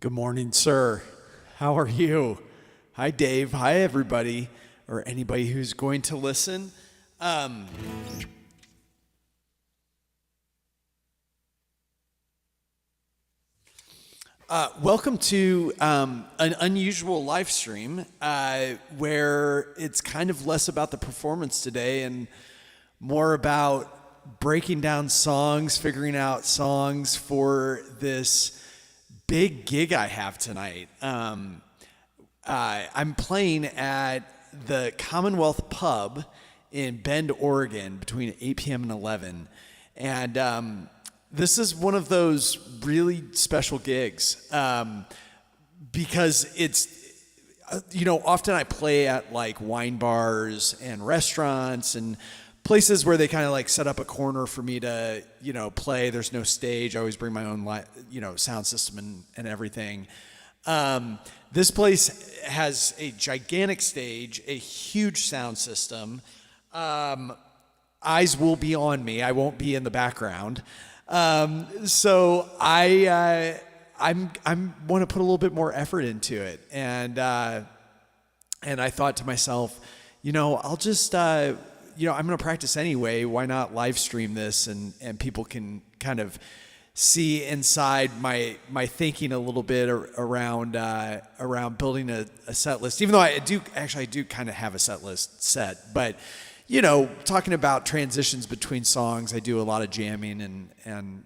Good morning, sir. How are you? Hi, Dave. Hi, everybody, or anybody who's going to listen. Welcome to an unusual live stream where it's kind of less about the performance today and more about breaking down songs, figuring out songs for this big gig I have tonight. I'm playing at the Commonwealth Pub in Bend, Oregon between 8 p.m. and 11. And this is one of those really special gigs because it's, often I play at like wine bars and restaurants and places where they kind of like set up a corner for me to, play. There's no stage. I always bring my own, sound system and everything. This place has a gigantic stage, a huge sound system. Eyes will be on me. I won't be in the background. So I want to put a little bit more effort into it. And I thought to myself, I'll just, I'm going to practice anyway. Why not live stream this and people can kind of see inside my thinking a little bit around building a set list, even though I do kind of have a set list set, but talking about transitions between songs, I do a lot of jamming and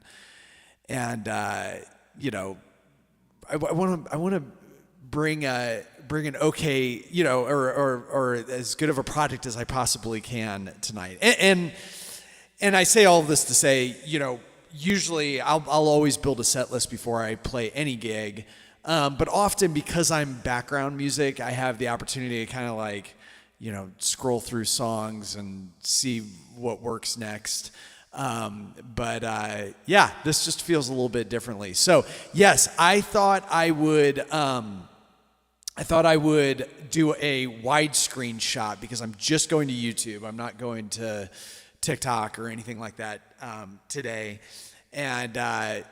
I want to bring an okay, or as good of a project as I possibly can tonight. And I say all of this to say, usually I'll always build a set list before I play any gig. But often because I'm background music, I have the opportunity to kind of like, scroll through songs and see what works next. But this just feels a little bit differently. So yes, I thought I would do a widescreen shot because I'm just going to YouTube. I'm not going to TikTok or anything like that today. And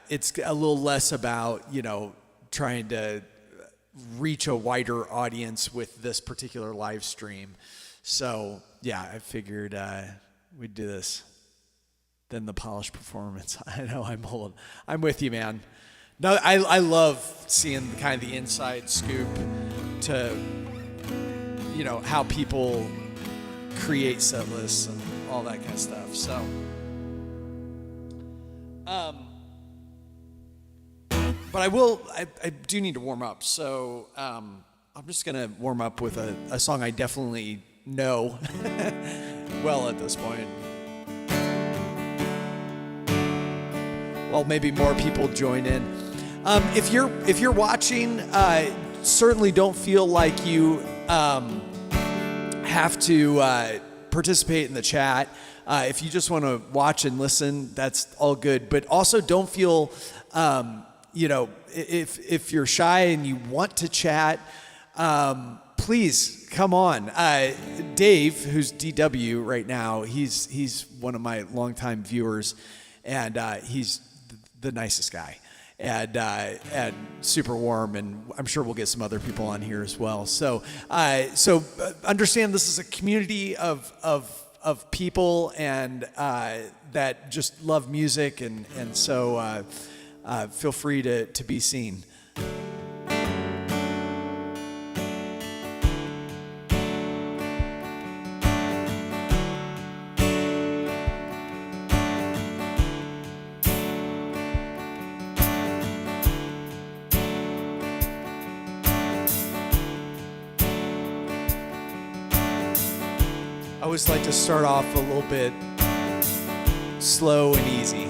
it's a little less about, trying to reach a wider audience with this particular live stream. So yeah, I figured we'd do this than the polished performance. I know I'm old. I'm with you, man. No, I love seeing kind of the inside scoop to, how people create set lists and all that kind of stuff. So, but I do need to warm up. So, I'm just going to warm up with a song I definitely know well at this point. Well, maybe more people join in. If you're watching, certainly don't feel like you have to participate in the chat. If you just want to watch and listen, that's all good. But also don't feel, if you're shy and you want to chat, please come on. Dave, who's DW right now, he's one of my longtime viewers, and he's the nicest guy. And super warm, and I'm sure we'll get some other people on here as well. So understand this is a community of people and that just love music, and so feel free to be seen. I always like to start off a little bit slow and easy.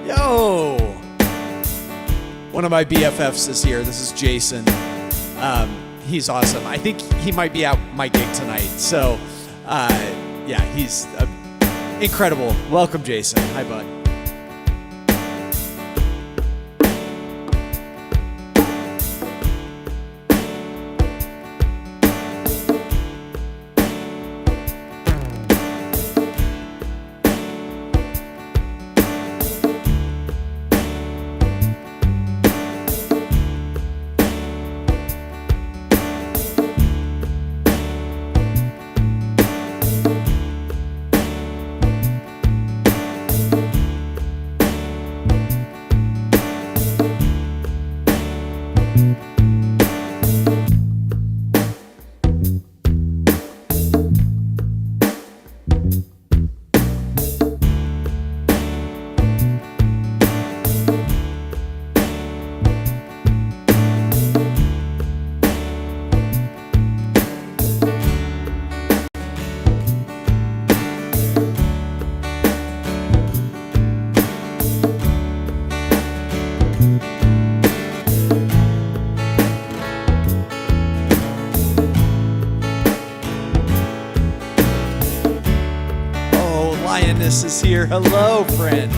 Yo! One of my BFFs is here. This is Jason. He's awesome. I think he might be at my gig tonight. So, he's incredible. Welcome, Jason. Hi, bud. Dennis is here. Hello, friend.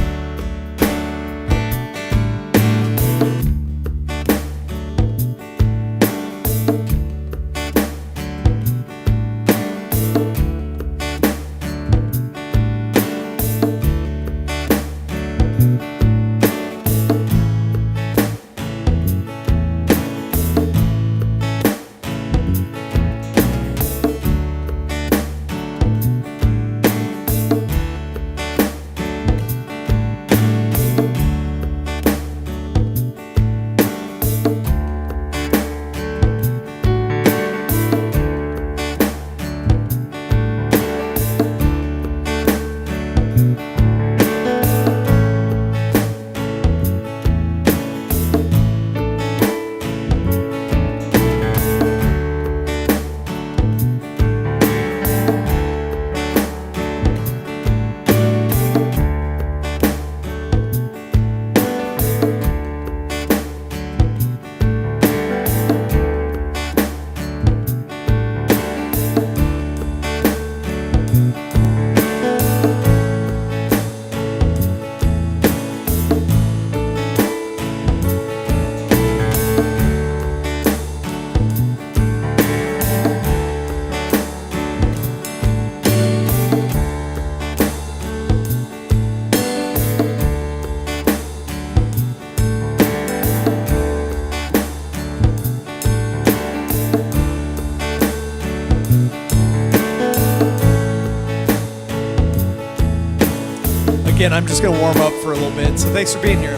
Again, I'm just going to warm up for a little bit, so thanks for being here.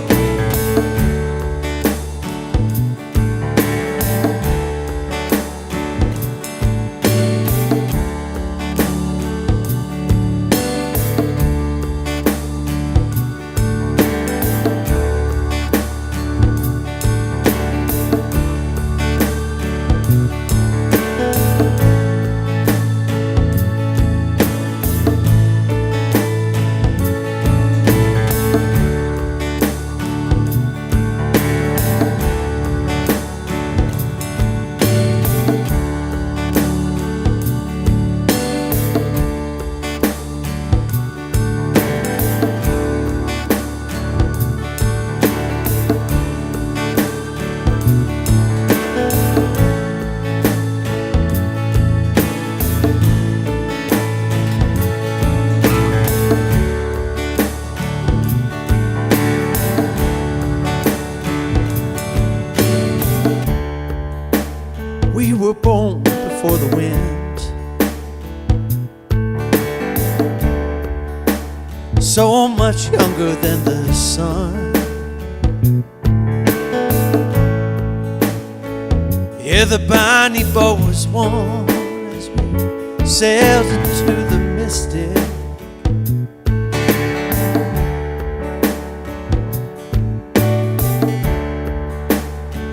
We were born before the wind, so much younger than the sun. Yeah, the bonnie boat was warm as we sailed into the misty.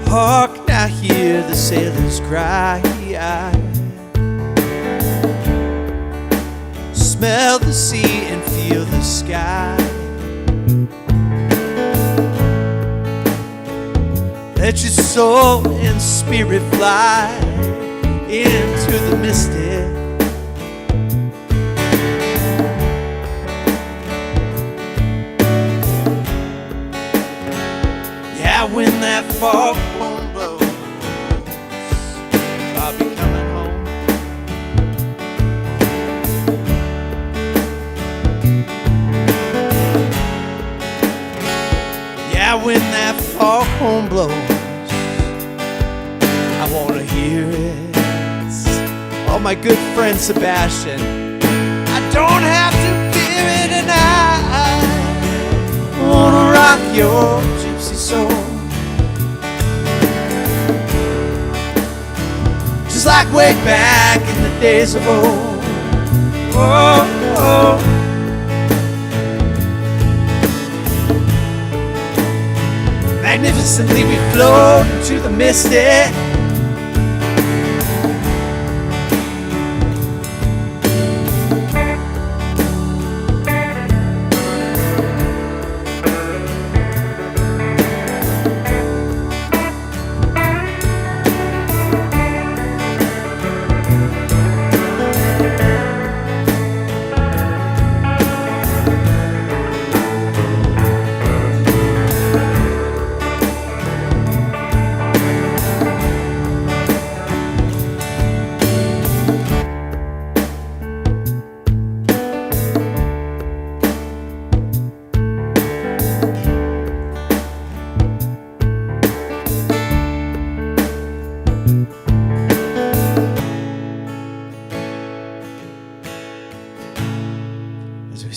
Hark, now hear the sailors cry. Smell the sea and feel the sky. Let your soul and spirit fly into the misty. Yeah, when that foghorn blows, I'll be coming home. Yeah, when that foghorn blows, I wanna hear it. Oh, my good friend Sebastian, I don't have to fear it, and I wanna rock your gypsy soul. Just like way back in the days of old. Oh, oh. Magnificently we float into the misty.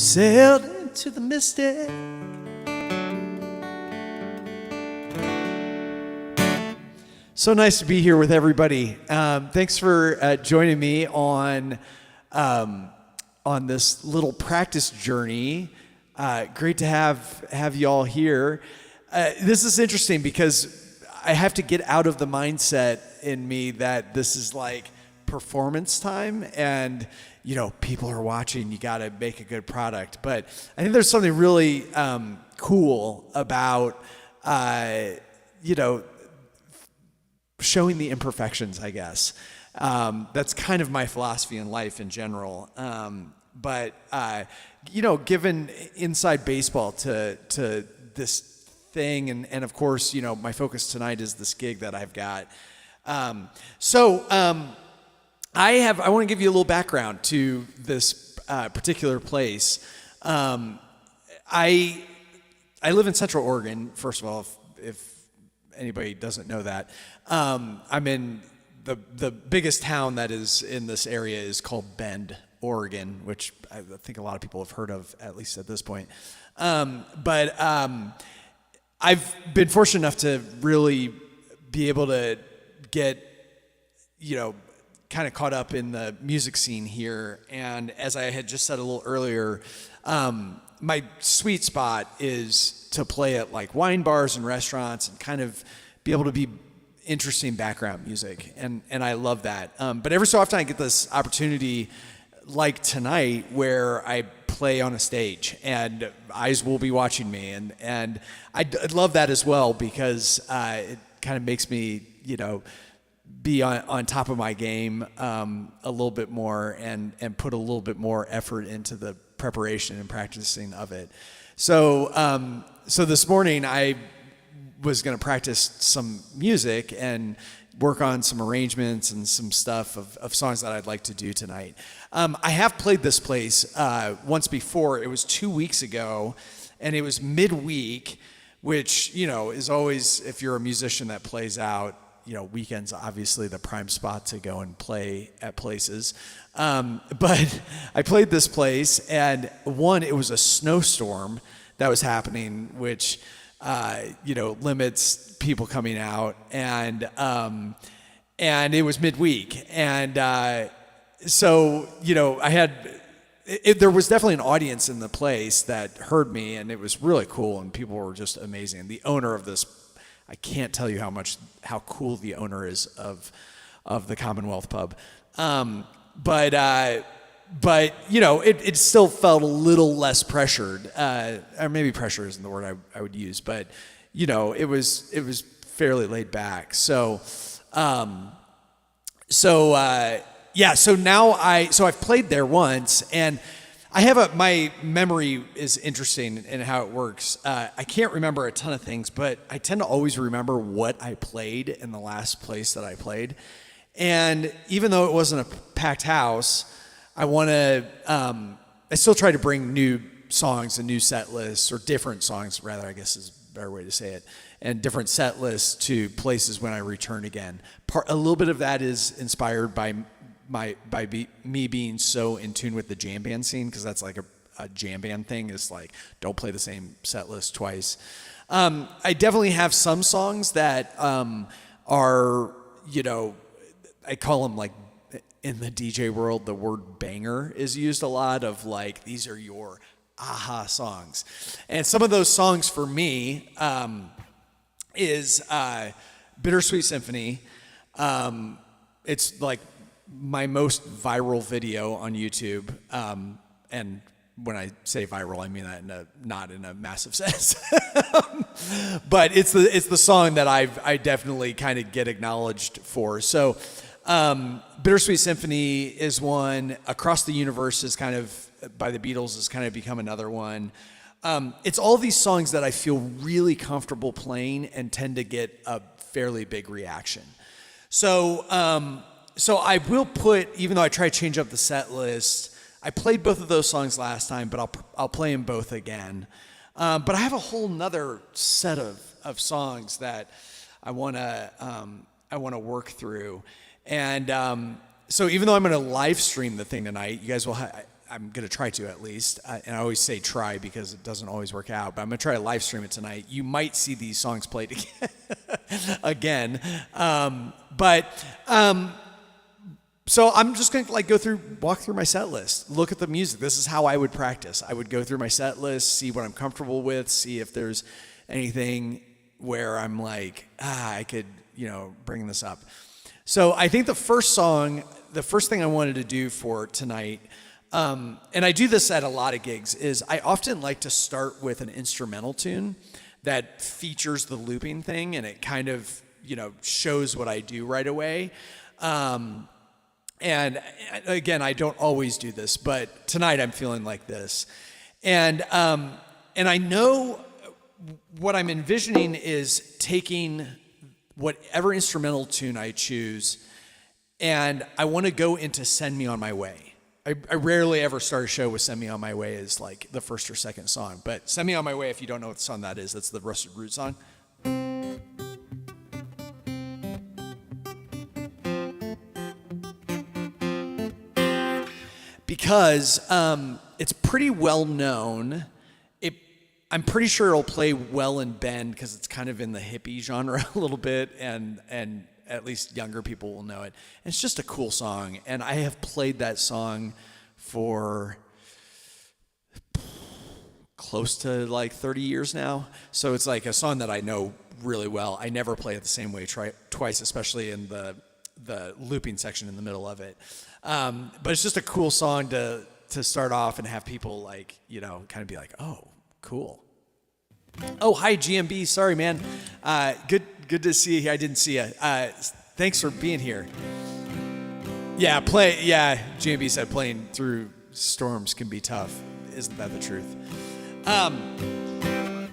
sailed into the mystic. So nice to be here with everybody. Thanks for joining me on this little practice journey. Great to have you all here. This is interesting because I have to get out of the mindset in me that this is like performance time and, you know, people are watching, you got to make a good product. But I think there's something really cool about, you know, showing the imperfections, I guess. That's kind of my philosophy in life in general. But you know, given inside baseball to this thing, and of course, you know, my focus tonight is this gig that I've got. I want to give you a little background to this particular place. I live in Central Oregon, first of all, if anybody doesn't know that. I'm in the biggest town that is in this area is called Bend, Oregon, which I think a lot of people have heard of, at least at this point. But I've been fortunate enough to really be able to get, you know, kind of caught up in the music scene here. And as I had just said a little earlier, my sweet spot is to play at like wine bars and restaurants and kind of be able to be interesting background music. And I love that. But every so often I get this opportunity like tonight where I play on a stage and eyes will be watching me. And I love that as well because it kind of makes me, you know, be on top of my game a little bit more and put a little bit more effort into the preparation and practicing of it. So this morning I was going to practice some music and work on some arrangements and some stuff of songs that I'd like to do tonight. I have played this place once before. It was 2 weeks ago, and it was midweek, which, you know, is always, if you're a musician that plays out, you know, weekends obviously the prime spot to go and play at places. But I played this place, and it was a snowstorm that was happening, which you know, limits people coming out, and it was midweek, and so, you know, there was definitely an audience in the place that heard me, and it was really cool, and people were just amazing. The owner of this, I can't tell you how cool the owner is of the Commonwealth Pub, but you know, it still felt a little less pressured, or maybe pressure isn't the word I would use, but you know, it was fairly laid back. So now I've played there once, and I have my memory is interesting in how it works. I can't remember a ton of things, but I tend to always remember what I played in the last place that I played. And even though it wasn't a packed house, I still try to bring new songs and new set lists, or different songs, rather, I guess is a better way to say it, and different set lists to places when I return again. A little bit of that is inspired by me being so in tune with the jam band scene, because that's like a jam band thing, is like, don't play the same set list twice. I definitely have some songs that are, you know, I call them, like, in the DJ world, the word banger is used a lot, of like, these are your aha songs. And some of those songs for me is Bittersweet Symphony. It's like my most viral video on YouTube. And when I say viral, I mean that not in a massive sense. But it's the song that I definitely kind of get acknowledged for. So Bittersweet Symphony is one. Across the Universe is kind of, by the Beatles, has kind of become another one. It's all these songs that I feel really comfortable playing and tend to get a fairly big reaction. So I will put, even though I try to change up the set list, I played both of those songs last time, but I'll play them both again. But I have a whole nother set of songs that I want to work through. And so even though I'm going to live stream the thing tonight, you guys will I'm going to try to at least, and I always say try because it doesn't always work out, but I'm going to try to live stream it tonight. You might see these songs played again. So I'm just going to like walk through my set list, look at the music. This is how I would practice. I would go through my set list, see what I'm comfortable with, see if there's anything where I'm like, I could, bring this up. So I think the first thing I wanted to do for tonight, and I do this at a lot of gigs, is I often like to start with an instrumental tune that features the looping thing, and it kind of, shows what I do right away. And again, I don't always do this, but tonight I'm feeling like this. And I know what I'm envisioning is taking whatever instrumental tune I choose, and I want to go into Send Me On My Way. I rarely ever start a show with Send Me On My Way as like the first or second song, but Send Me On My Way, if you don't know what song that is, that's the Rusted Root song. Because it's pretty well known. I'm pretty sure it'll play well in Bend because it's kind of in the hippie genre a little bit, and at least younger people will know it. And it's just a cool song, and I have played that song for close to like 30 years now. So it's like a song that I know really well. I never play it the same way twice, especially in the looping section in the middle of it. But it's just a cool song to start off and have people like, kind of be like, oh, cool. Oh, hi, GMB. Sorry, man. Good to see you. I didn't see you. Thanks for being here. Yeah, GMB said playing through storms can be tough. Isn't that the truth?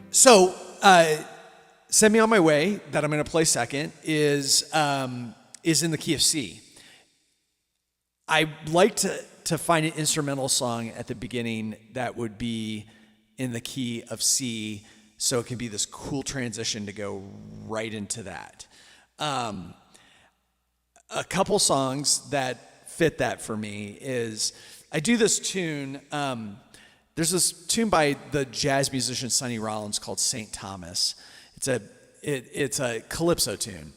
So, Send Me On My Way, that I'm going to play second, is in the key of C. I like to find an instrumental song at the beginning that would be in the key of C, so it can be this cool transition to go right into that. A couple songs that fit that for me is, I do this tune, there's this tune by the jazz musician Sonny Rollins called St. Thomas. It's a calypso tune.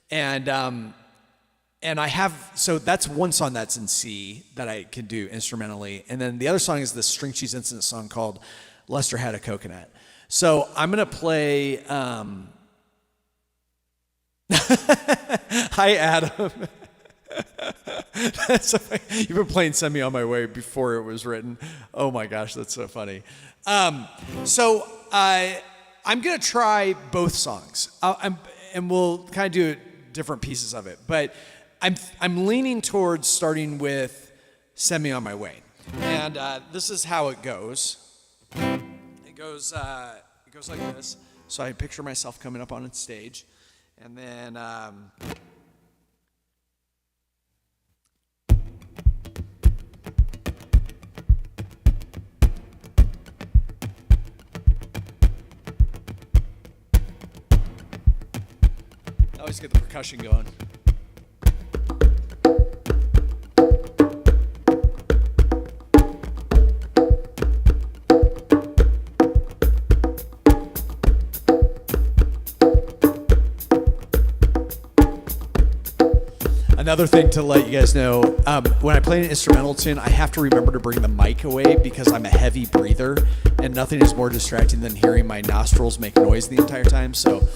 And I have, so that's one song that's in C that I can do instrumentally. And then the other song is the String Cheese Incident song called Lester Had a Coconut. So I'm going to play, hi, Adam. That's so funny. You've been playing Send Me On My Way before it was written. Oh my gosh, that's so funny. I'm going to try both songs. And we'll kind of do different pieces of it. But I'm leaning towards starting with Send Me On My Way. And this is how it goes. It goes like this. So I picture myself coming up on stage. And then I always get the percussion going. Another thing to let you guys know, when I play an instrumental tune, I have to remember to bring the mic away because I'm a heavy breather, and nothing is more distracting than hearing my nostrils make noise the entire time, so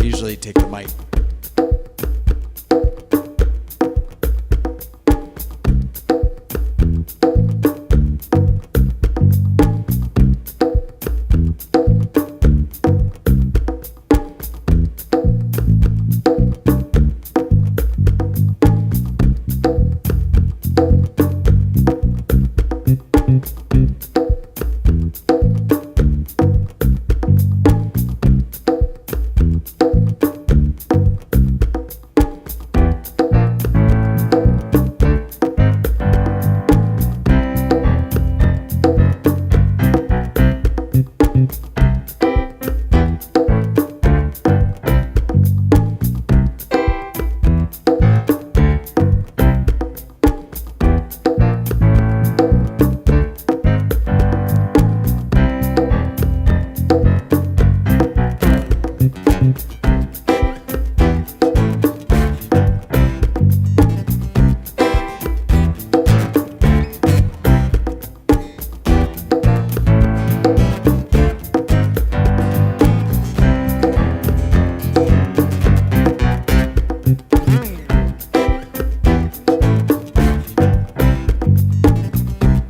I usually take the mic.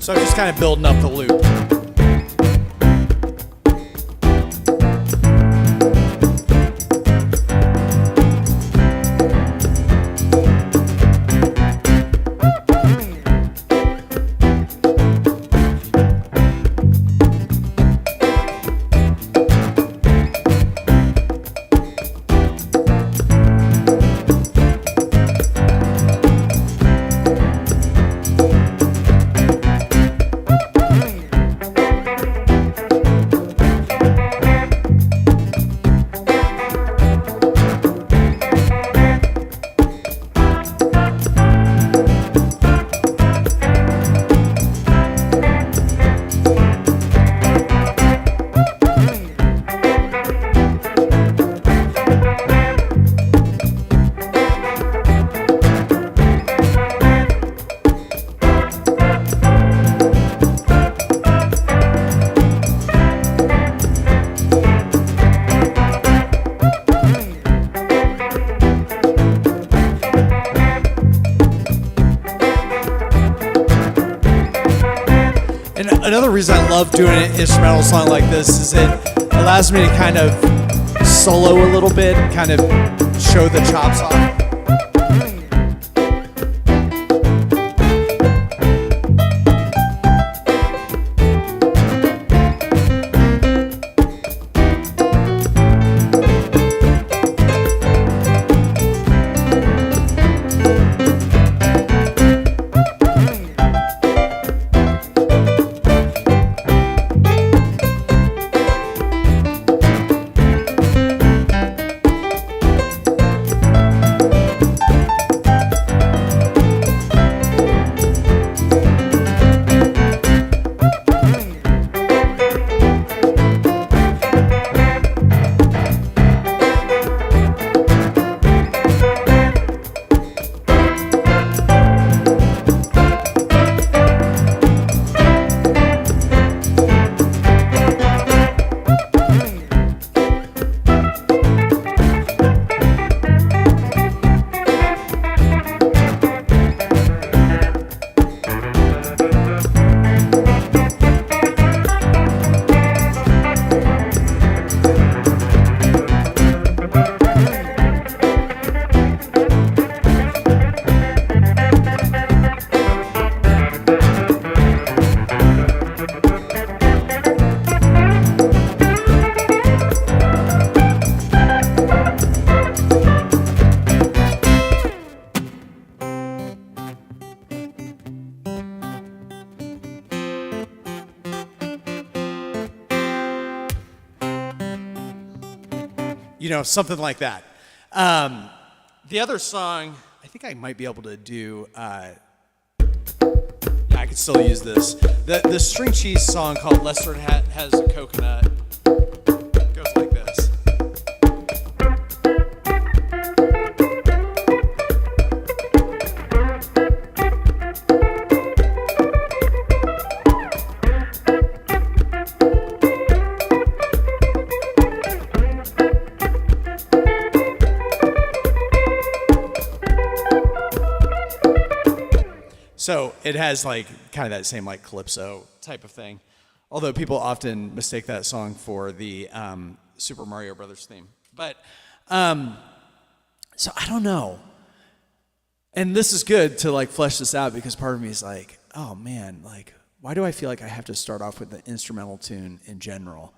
So I'm just kind of building up the loop. Another reason I love doing an instrumental song like this is it allows me to kind of solo a little bit, kind of show the chops off. You know, something like that. The other song, I think I might be able to do, yeah, I could still use this. The string cheese song called Lester Has a Coconut goes like this. So it has like kind of that same like calypso type of thing, although people often mistake that song for the Super Mario Brothers theme. But so I don't know, and this is good to like flesh this out because part of me is like, oh man, like why do I feel like I have to start off with the instrumental tune in general?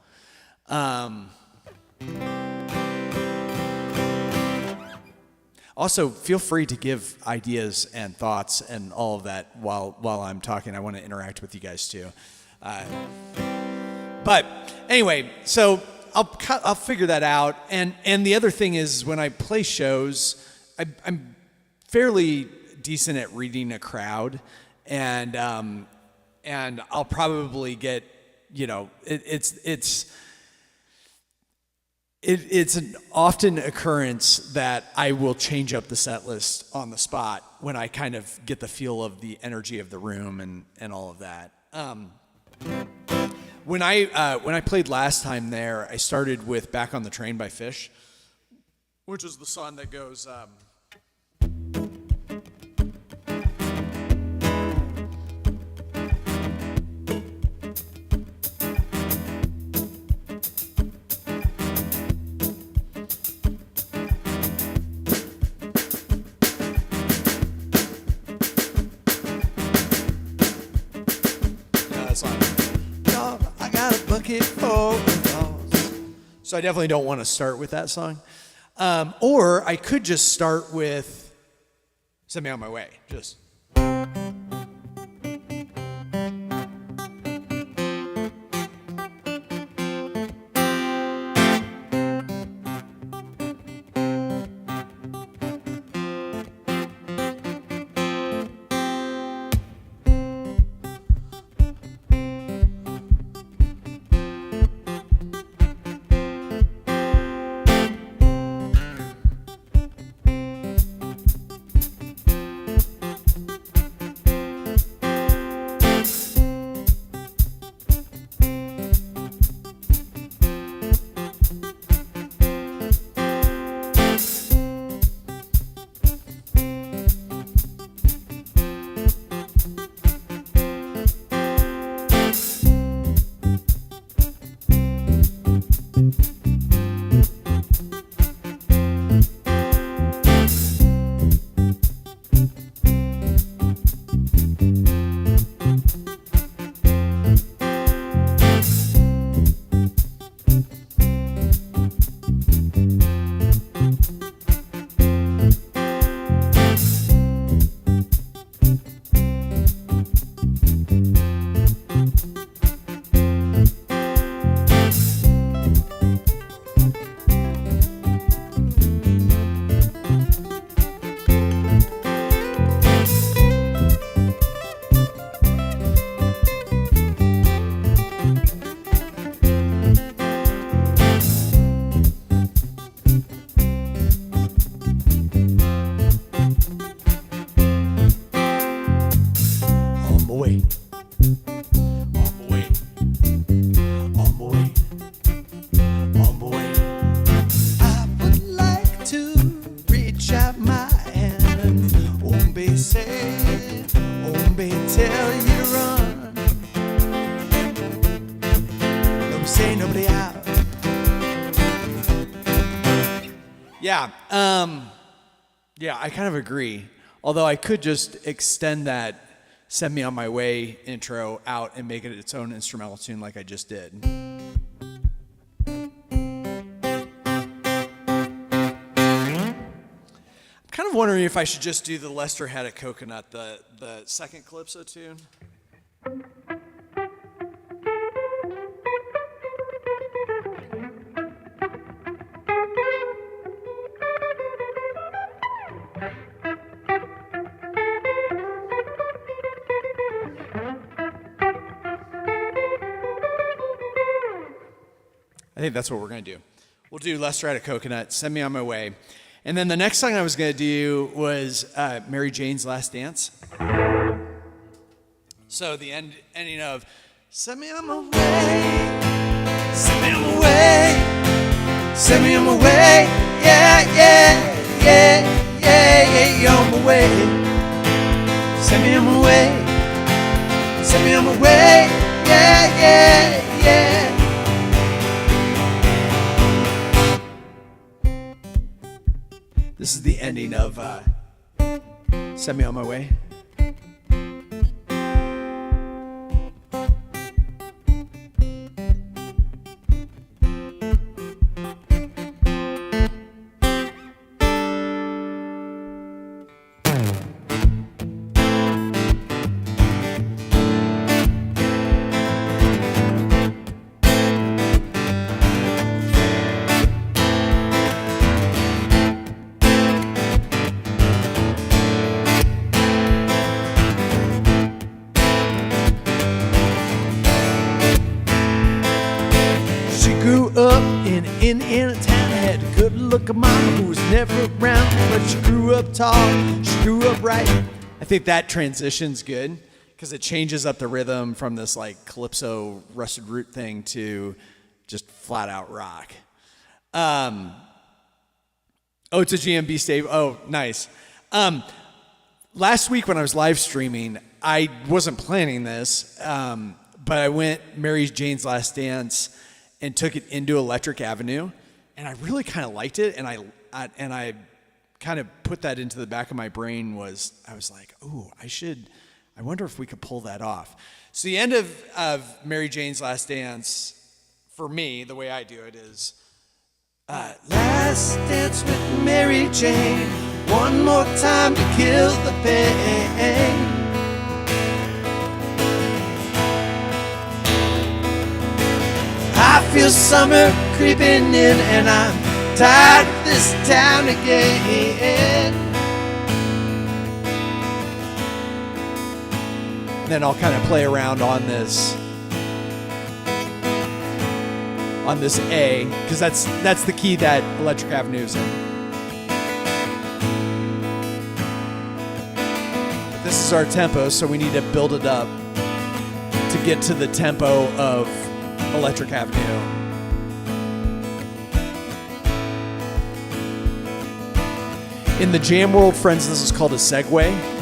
Also, feel free to give ideas and thoughts and all of that while I'm talking. I want to interact with you guys too. But anyway, so I'll figure that out. And the other thing is when I play shows, I'm fairly decent at reading a crowd, and I'll probably get, you know, It's an often occurrence that I will change up the set list on the spot when I kind of get the feel of the energy of the room and all of that. When I played last time there, I started with Back on the Train by Fish, which is the song that goes... pocket for a cause. So I definitely don't want to start with that song. Or I could just start with Send Me On My Way. Just. Yeah, I kind of agree. Although I could just extend that Send Me On My Way intro out and make it its own instrumental tune like I just did. I'm kind of wondering if I should just do the Lester Had a Coconut, the second Calypso tune. I think that's what we're going to do. We'll do Lester Had a Coconut, Send Me On My Way. And then the next song I was going to do was Mary Jane's Last Dance. So the ending of Send me on my way, send me on my way, send me on my way, yeah, yeah, yeah, yeah, yeah, on my way. Send me on my way, send me on my way, yeah, yeah, yeah. This is the ending of Send Me On My Way. In a town, had a good-looking mama who was never around, but she grew up tall, she grew up right. I think that transition's good because it changes up the rhythm from this like calypso rusted root thing to just flat out rock. Oh, it's a GMB stave. Oh, nice. Last week when I was live streaming, I wasn't planning this, but I went Mary Jane's Last Dance and took it into Electric Avenue, and I really kind of liked it, and I kind of put that into the back of my brain. I was like, ooh, I wonder if we could pull that off. So the end of Mary Jane's Last Dance for me, the way I do it is, last dance with Mary Jane, one more time to kill the pain. I feel summer creeping in, and I'm tired of this town again. And then I'll kind of play around on this A, because that's the key that Electric Avenue's in. But this is our tempo, so we need to build it up to get to the tempo of Electric Avenue. In the jam world, friends, this is called a segue.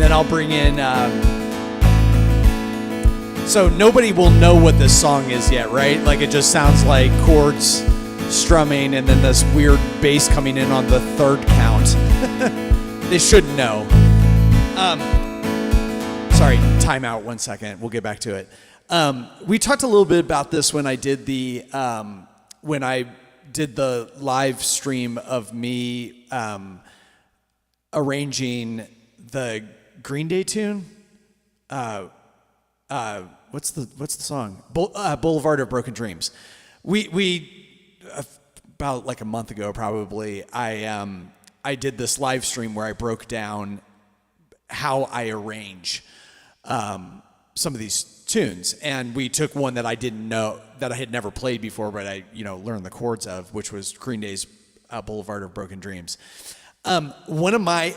I'll bring in, so nobody will know what this song is yet, right? Like it just sounds like chords strumming and then this weird bass coming in on the third count. They should know. Sorry, time out 1 second. We'll get back to it. We talked a little bit about this when I did the live stream of me arranging the Green Day tune. What's the song? Boulevard of Broken Dreams. We about like a month ago probably. I did this live stream where I broke down how I arrange some of these tunes, and we took one that I didn't know, that I had never played before, but I learned the chords of, which was Green Day's Boulevard of Broken Dreams. One of my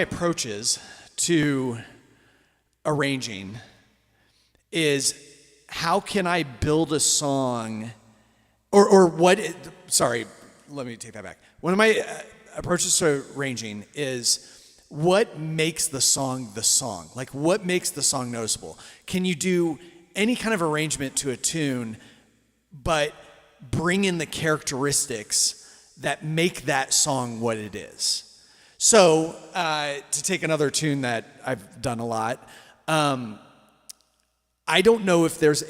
approaches to arranging is how can I build a song, let me take that back. One of my approaches to arranging is what makes the song the song? Like what makes the song noticeable? Can you do any kind of arrangement to a tune, but bring in the characteristics that make that song what it is? So, to take another tune that I've done a lot, I don't know if there's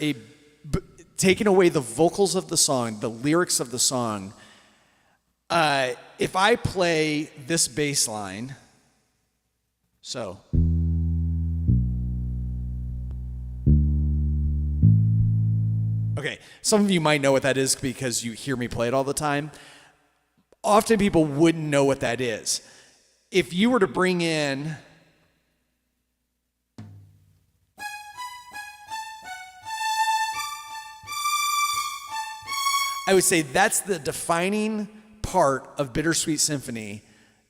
taking away the vocals of the song, the lyrics of the song, if I play this bass line, so. Okay, some of you might know what that is because you hear me play it all the time. Often people wouldn't know what that is. If you were to bring in I would say that's the defining part of Bittersweet Symphony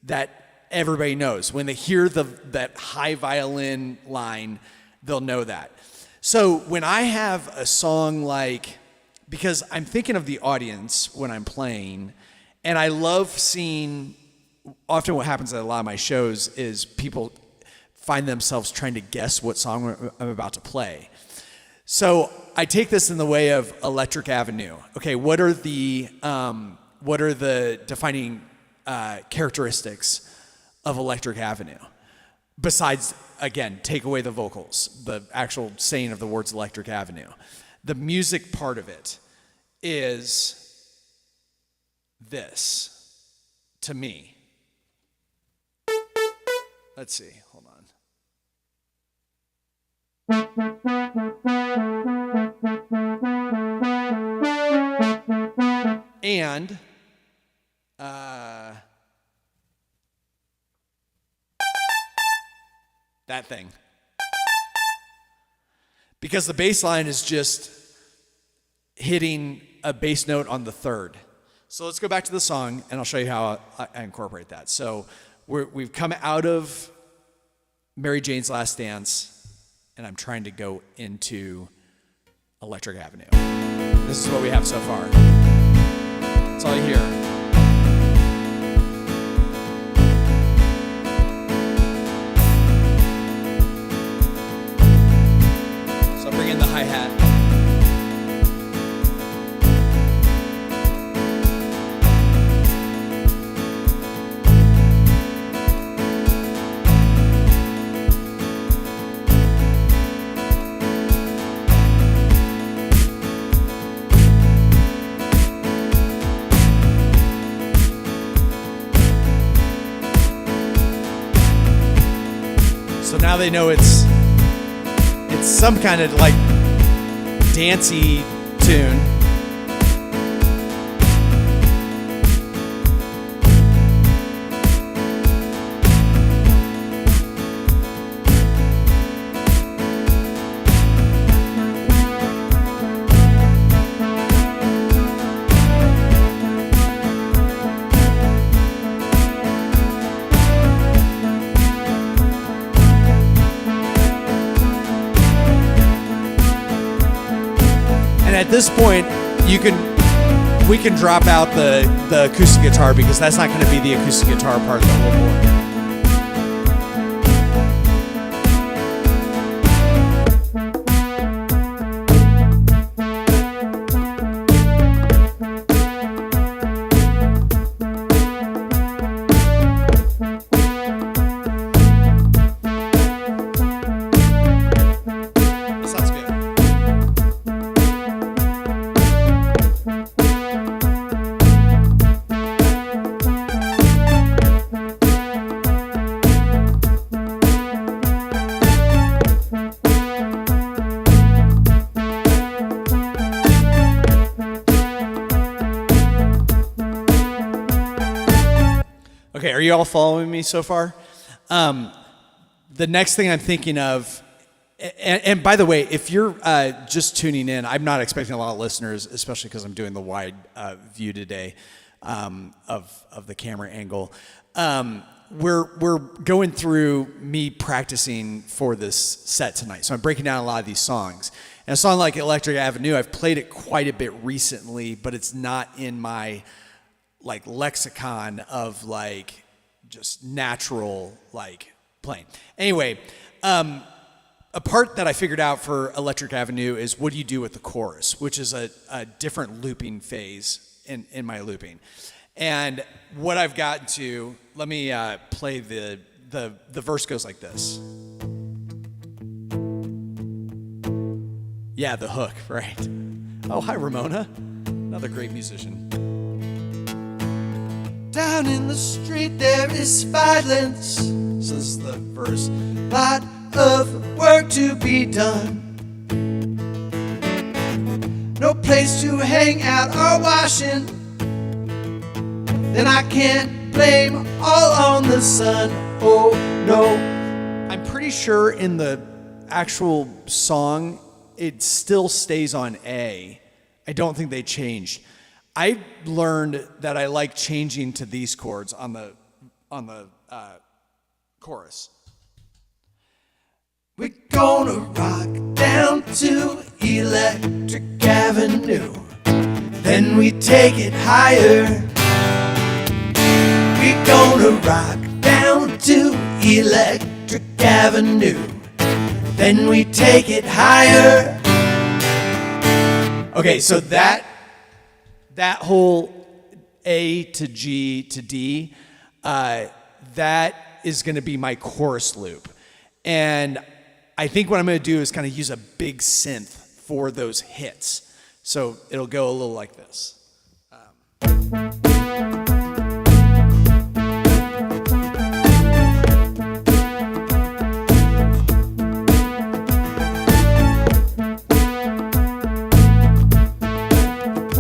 that everybody knows. When they hear that high violin line, they'll know that. So when I have a song like, because I'm thinking of the audience when I'm playing, and I love seeing, often what happens at a lot of my shows is people find themselves trying to guess what song I'm about to play. So I take this in the way of Electric Avenue. Okay, what are the defining characteristics of Electric Avenue? Besides, again, take away the vocals, the actual saying of the words Electric Avenue. The music part of it is this, to me. Let's see, hold on. And that thing. Because the bass line is just hitting a bass note on the third. So let's go back to the song, and I'll show you how I incorporate that. So we've come out of Mary Jane's Last Dance, and I'm trying to go into Electric Avenue. This is what we have so far. That's all you hear. So bring in the hi-hat. So now they know it's some kind of like dancey tune. At this point, we can drop out the acoustic guitar because that's not going to be the acoustic guitar part of the whole board. Okay, are you all following me so far? The next thing I'm thinking of, and by the way, if you're just tuning in, I'm not expecting a lot of listeners, especially because I'm doing the wide view today of the camera angle. We're going through me practicing for this set tonight, so I'm breaking down a lot of these songs. And a song like Electric Avenue, I've played it quite a bit recently, but it's not in my like lexicon of like just natural like playing. Anyway, a part that I figured out for Electric Avenue is what do you do with the chorus, which is a different looping phase in my looping. And what I've gotten to, let me play the verse goes like this. Yeah, the hook, right? Oh, hi Ramona, another great musician. Down in the street there is violence. So this is the verse. Lot of work to be done. No place to hang out or washing. Then I can't blame all on the sun. Oh no. I'm pretty sure in the actual song it still stays on A. I don't think they changed. I learned that I like changing to these chords on the chorus. We're gonna rock down to Electric Avenue, then we take it higher. We're gonna rock down to Electric Avenue, then we take it higher. Okay, so that whole A to G to D, that is going to be my chorus loop. And I think what I'm going to do is kind of use a big synth for those hits. So it'll go a little like this.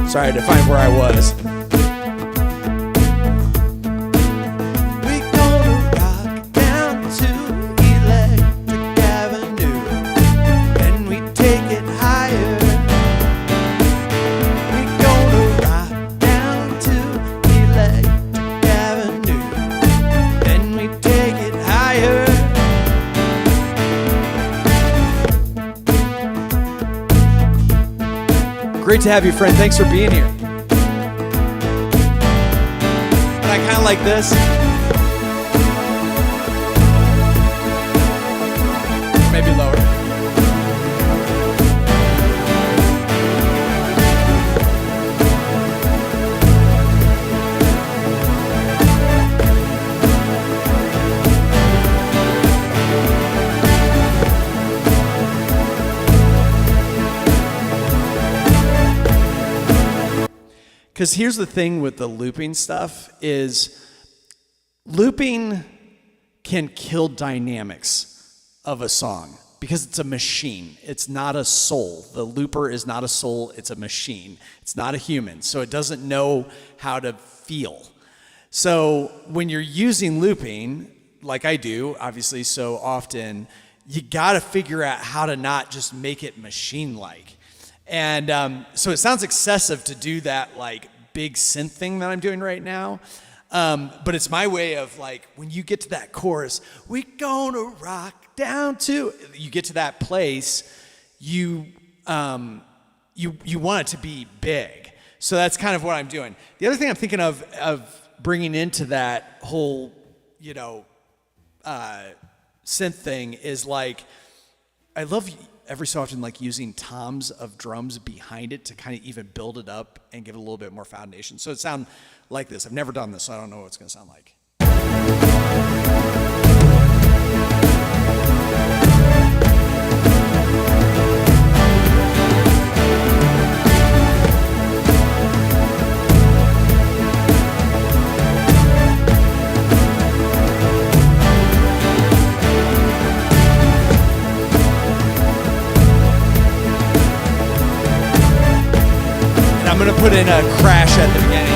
Sorry to find where I was. We're gonna rock down to Electric Great to have you, friend. Thanks for being here. I kind of like this. Maybe lower. Because here's the thing with the looping stuff is looping can kill dynamics of a song because it's a machine. It's not a soul. The looper is not a soul. It's a machine. It's not a human. So it doesn't know how to feel. So when you're using looping, like I do, obviously so often, you got to figure out how to not just make it machine-like. And so it sounds excessive to do that like big synth thing that I'm doing right now. But it's my way of like, when you get to that chorus, we gonna rock down to, you get to that place, you want it to be big. So that's kind of what I'm doing. The other thing I'm thinking of bringing into that whole, synth thing is like, I love every so often like using toms of drums behind it to kind of even build it up and give it a little bit more foundation. So it sounds like this. I've never done this, so I don't know what it's going to sound like. I'm going to put in a crash at the beginning.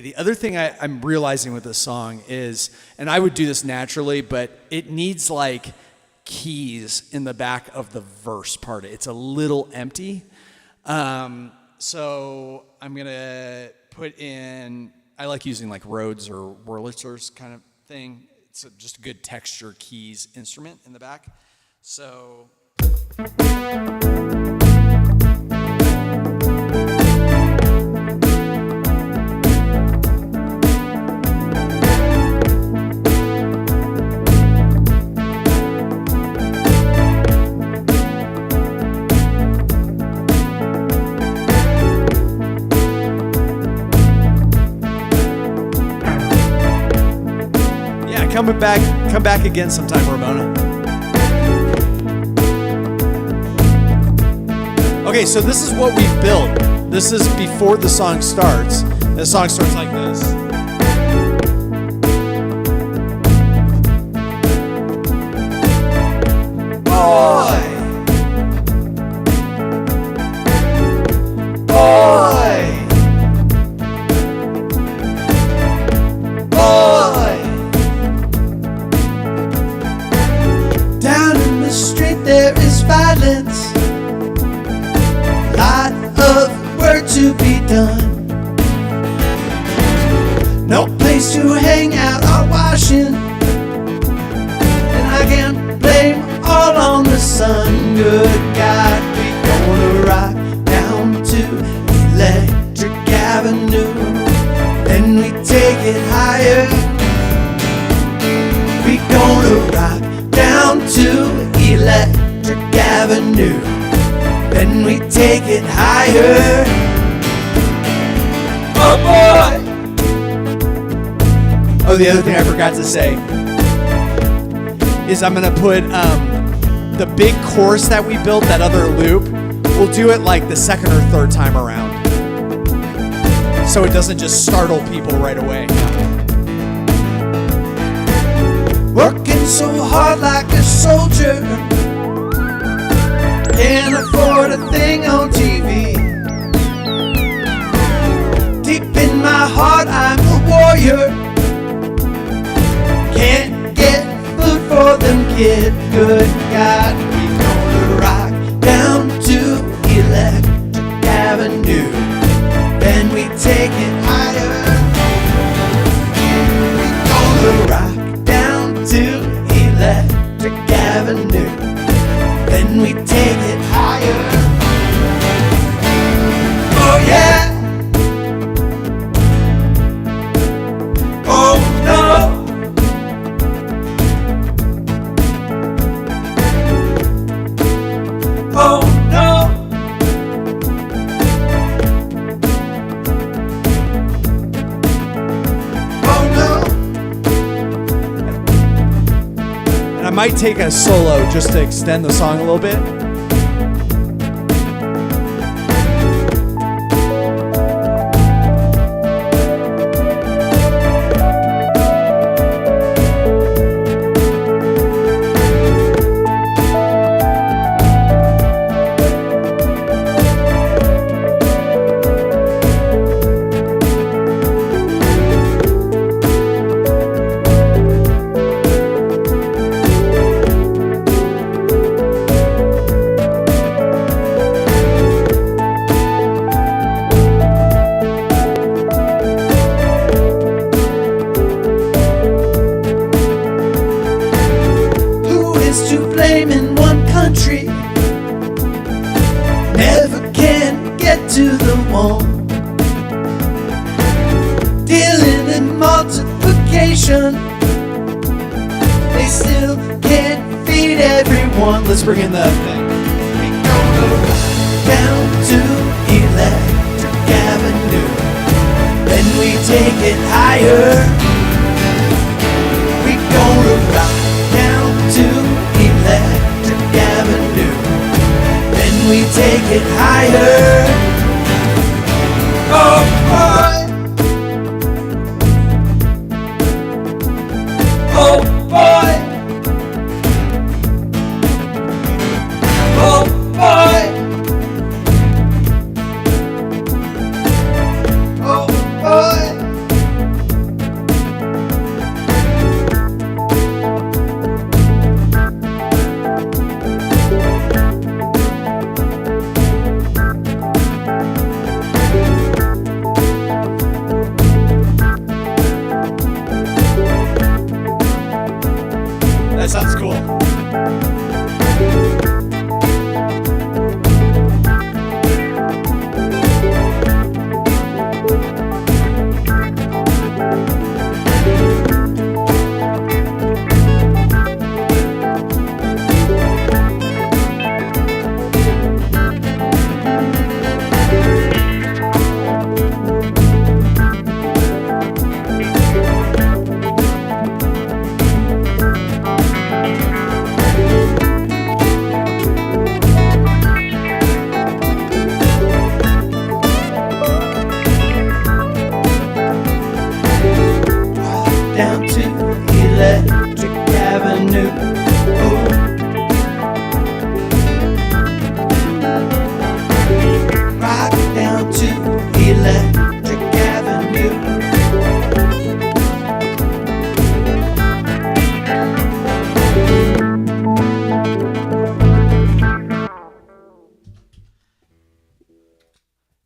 The other thing I'm realizing with this song is, and I would do this naturally, but it needs like keys in the back of the verse part. It's a little empty. So I'm going to put in, I like using like Rhodes or Wurlitzers kind of thing. It's just a good texture keys instrument in the back. So... Come back again sometime, Ramona. Okay, so this is what we've built. This is before the song starts. The song starts like this. Boy! Violence, lot of work to be done, no place to hang out or washing, and I can't blame all on the sun. Good God, we gonna rock down to Electric Avenue, then we take it higher. We gonna rock down to Electric Avenue, then we take it higher. Oh boy! Oh, the other thing I forgot to say is I'm gonna put the big chorus that we built, that other loop, we'll do it like the second or third time around, so it doesn't just startle people right away. Working so hard like a soldier, Can't afford a thing on TV. Deep in my heart I'm a warrior. Can't get food for them kids. Good God, we gonna rock down to Electric Avenue. Then we take it higher. We gonna rock down to Electric Avenue. Then we take it higher. Oh yeah. Oh no. Oh no. Oh no. And I might take a solo just to extend the song a little bit. They still can't feed everyone. Let's bring in that thing. We gonna rock down to Electric Avenue. Then we take it higher. We gonna rock down to Electric Avenue. Then we take it higher. Oh boy. Oh boy! Oh boy! Oh boy! That sounds cool. Down to Electric Avenue. Ooh. Rock down to Electric Avenue.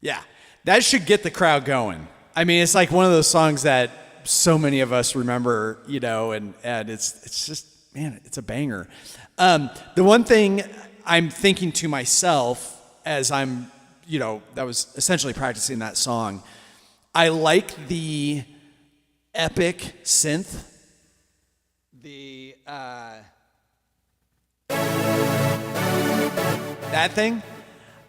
Yeah, that should get the crowd going. I mean, it's like one of those songs that so many of us remember, you know, and it's just, man, it's a banger. The one thing I'm thinking to myself as I'm, you know, that was essentially practicing that song, I like the epic synth, the that thing.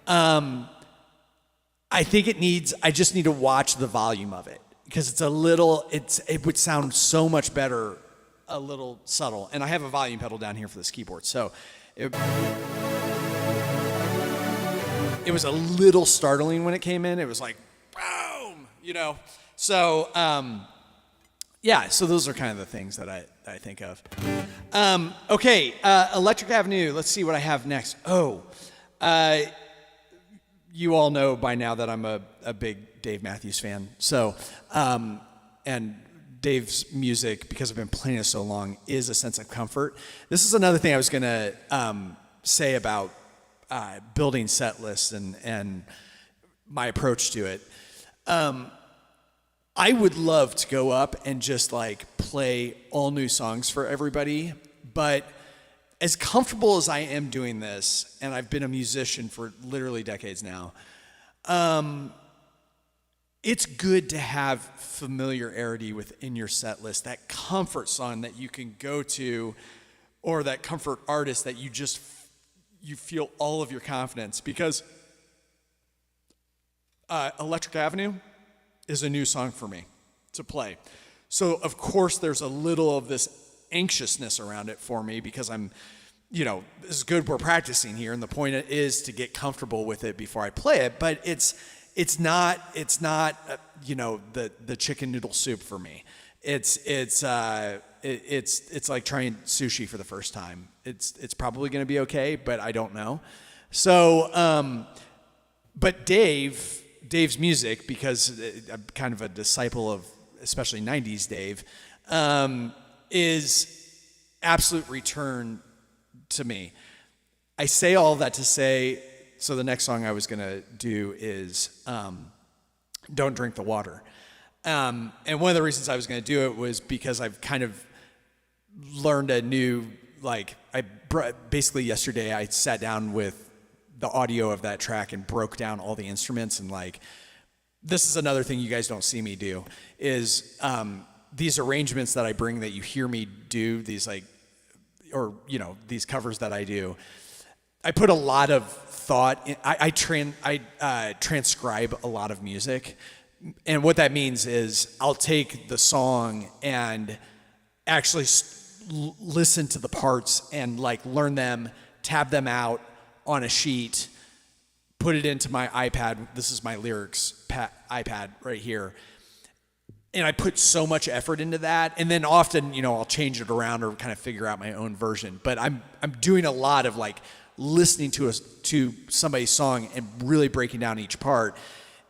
I think I just need to watch the volume of it. Because it would sound so much better, a little subtle. And I have a volume pedal down here for this keyboard. So it was a little startling when it came in. It was like, boom, you know. So, yeah, so those are kind of the things that I think of. Okay, Electric Avenue. Let's see what I have next. Oh, You all know by now that I'm a big Dave Matthews fan. So, and Dave's music, because I've been playing it so long, is a sense of comfort. This is another thing I was going to say about building set lists and my approach to it. I would love to go up and just like play all new songs for everybody, but as comfortable as I am doing this, and I've been a musician for literally decades now, it's good to have familiarity within your set list, that comfort song that you can go to, or that comfort artist that you feel all of your confidence, because Electric Avenue is a new song for me to play. So of course there's a little of this anxiousness around it for me, because I'm, this is good, we're practicing here, and the point is to get comfortable with it before I play it, but it's not the chicken noodle soup for me. It's like trying sushi for the first time. It's probably going to be okay, but I don't know. So, but Dave's music, because I'm kind of a disciple of especially 90s Dave, is absolute return to me. I say all that to say, so the next song I was going to do is Don't Drink the Water. And one of the reasons I was going to do it was because I've kind of learned a new, basically yesterday I sat down with the audio of that track and broke down all the instruments, and this is another thing you guys don't see me do, is these arrangements that I bring that you hear me do, these these covers that I do, I put a lot of thought in. I transcribe a lot of music, and what that means is I'll take the song and actually listen to the parts and learn them, tab them out on a sheet, put it into my iPad. This is my lyrics iPad right here. And I put so much effort into that. And then often, I'll change it around or kind of figure out my own version. But I'm doing a lot of listening to somebody's song and really breaking down each part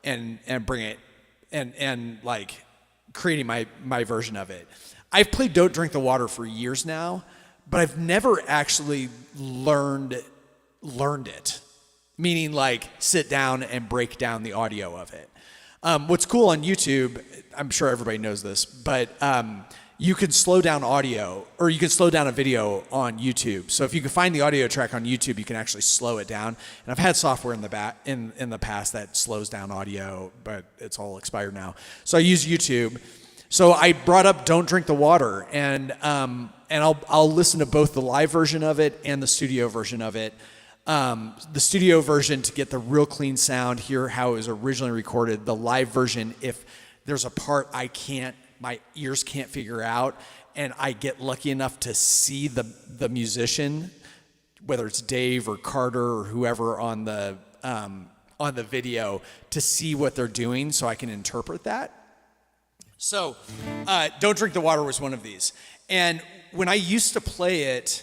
and bring it and creating my version of it. I've played Don't Drink the Water for years now, but I've never actually learned it, meaning sit down and break down the audio of it. What's cool on YouTube, I'm sure everybody knows this, but you can slow down audio, or you can slow down a video on YouTube. So if you can find the audio track on YouTube, you can actually slow it down. And I've had software in the past that slows down audio, but it's all expired now. So I use YouTube. So I brought up Don't Drink the Water, and I'll listen to both the live version of it and the studio version of it. The studio version to get the real clean sound, hear how it was originally recorded. The live version, if there's a part my ears can't figure out, and I get lucky enough to see the musician, whether it's Dave or Carter or whoever on the video, to see what they're doing so I can interpret that. So, Don't Drink the Water was one of these. And when I used to play it,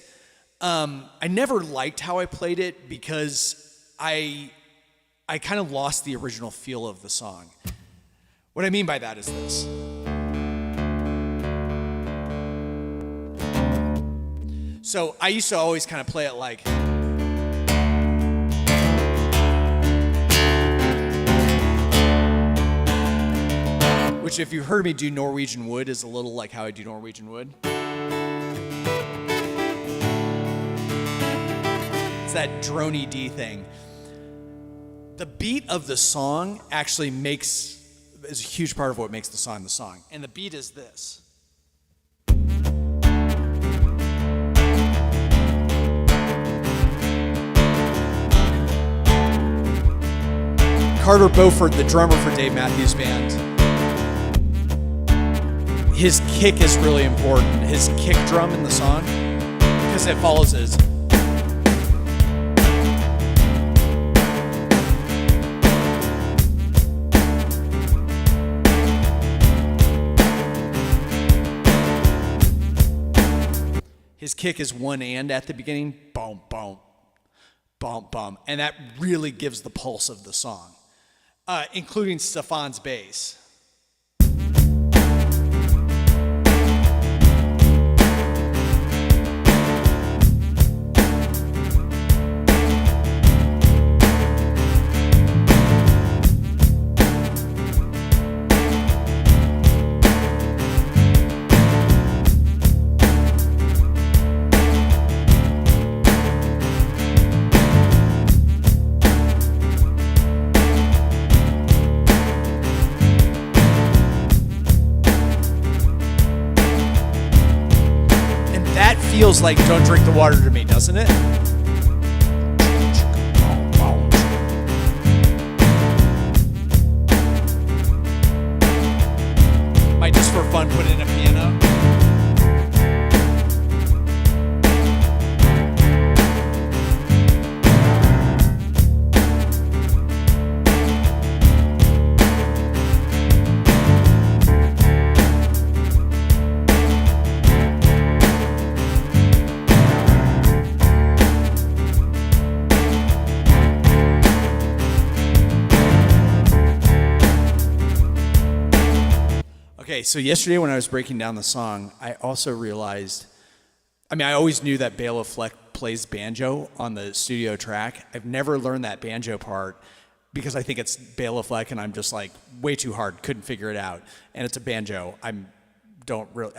I never liked how I played it, because I kind of lost the original feel of the song. What I mean by that is this. So I used to always kind of play it like, which if you heard me do Norwegian Wood is a little like how I do Norwegian Wood. It's that droney D thing. The beat of the song actually is a huge part of what makes the song. And the beat is this. Carter Beaufort, the drummer for Dave Matthews Band, his kick is really important. His kick drum in the song, because it follows his. His kick is one and at the beginning, boom, boom, bump, bump. And that really gives the pulse of the song, including Stefan's bass. Feels like Don't Drink the Water to me, doesn't it? Might just for fun put in a piano. Okay, so yesterday when I was breaking down the song, I also realized, I always knew that Bela Fleck plays banjo on the studio track. I've never learned that banjo part because I think it's Bela Fleck and I'm just like way too hard, couldn't figure it out. And it's a banjo. I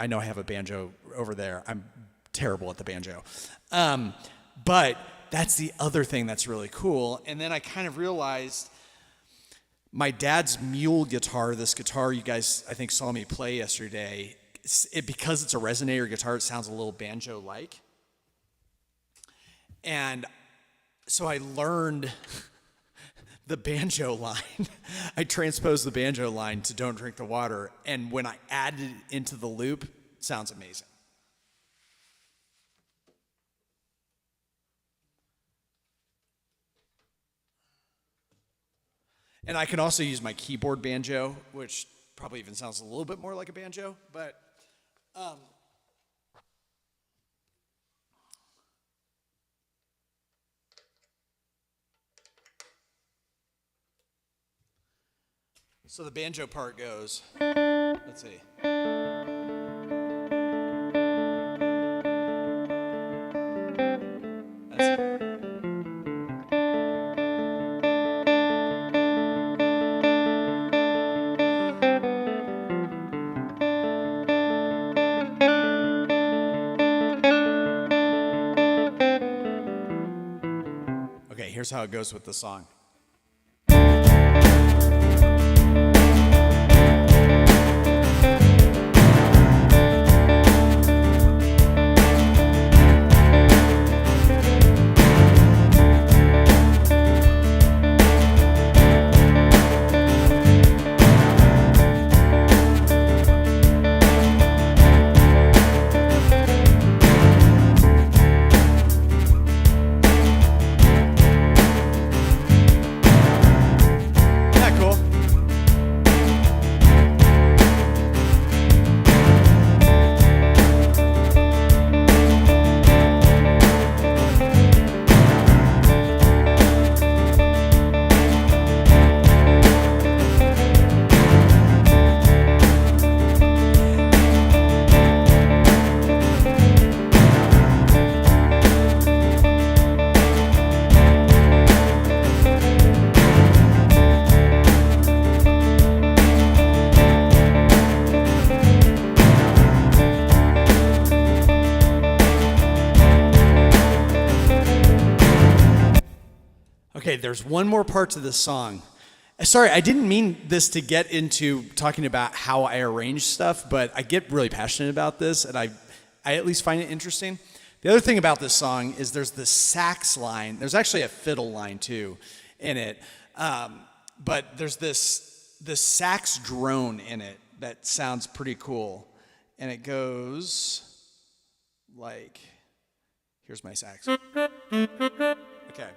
know I have a banjo over there. I'm terrible at the banjo. But that's the other thing that's really cool. And then I kind of realized my dad's mule guitar, this guitar you guys, I think, saw me play yesterday, because it's a resonator guitar, it sounds a little banjo-like. And so I learned the banjo line. I transposed the banjo line to Don't Drink the Water, and when I added it into the loop, it sounds amazing. And I can also use my keyboard banjo, which probably even sounds a little bit more like a banjo, but so the banjo part goes, let's see. Here's how it goes with the song. Okay, there's one more part to this song. Sorry, I didn't mean this to get into talking about how I arrange stuff, but I get really passionate about this, and I at least find it interesting. The other thing about this song is there's the sax line. There's actually a fiddle line, too, in it. But there's this sax drone in it that sounds pretty cool. And it goes like, here's my sax. Okay.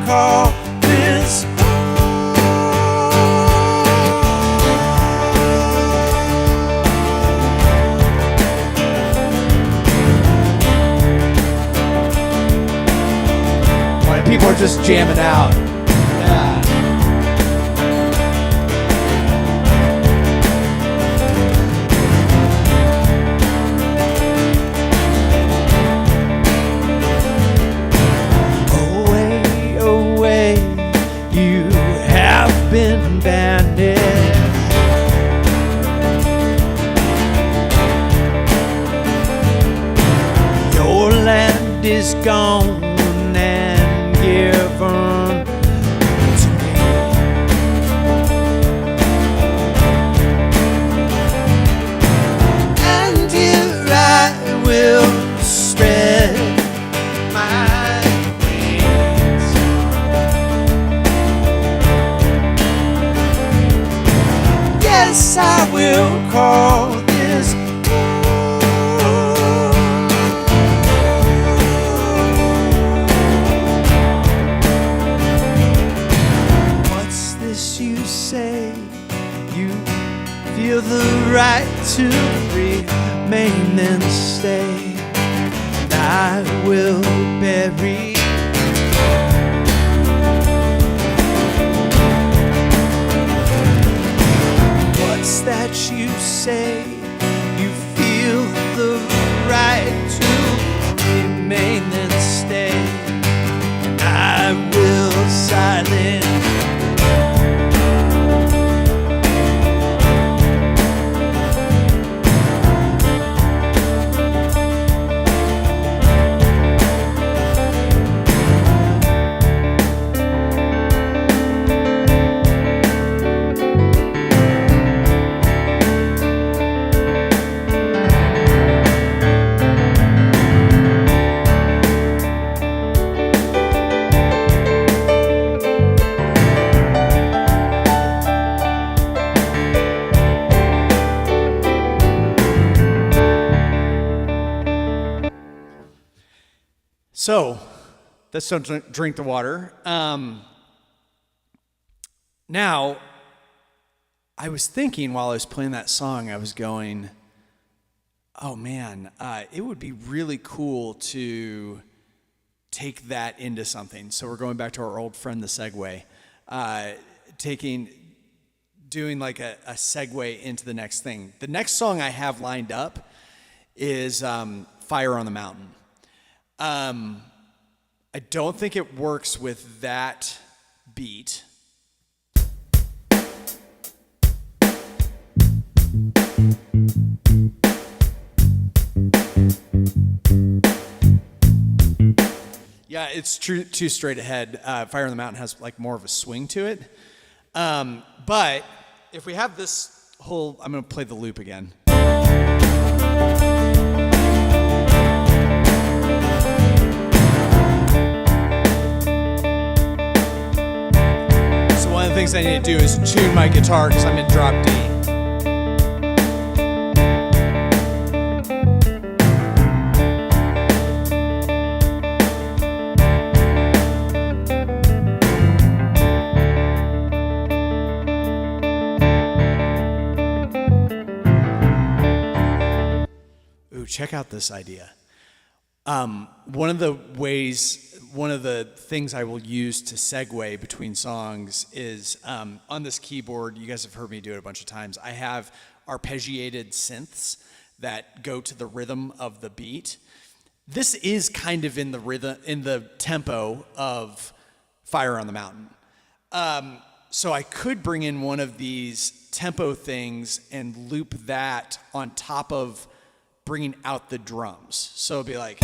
call this home. People are just jamming out. Yeah. Been banded. Your land is gone and given to me. And here I will spread my I will call this home. What's this you say? You feel the right to remain and stay. And I will bury that you say. You feel the right to remain and stay. I will silence. So, let's don't drink the water. Now, I was thinking while I was playing that song, I was going, oh man, it would be really cool to take that into something. So we're going back to our old friend, the Segway, doing like a segue into the next thing. The next song I have lined up is Fire on the Mountain. I don't think it works with that beat. Yeah, it's too straight ahead. Fire on the Mountain has like more of a swing to it. But if we have this whole, I'm going to play the loop again. One of the things I need to do is tune my guitar because I'm in drop D. Ooh, check out this idea. One of the things I will use to segue between songs is on this keyboard. You guys have heard me do it a bunch of times. I have arpeggiated synths that go to the rhythm of the beat. This is kind of in the rhythm, in the tempo of Fire on the Mountain. So I could bring in one of these tempo things and loop that on top of bringing out the drums. So it'd be like...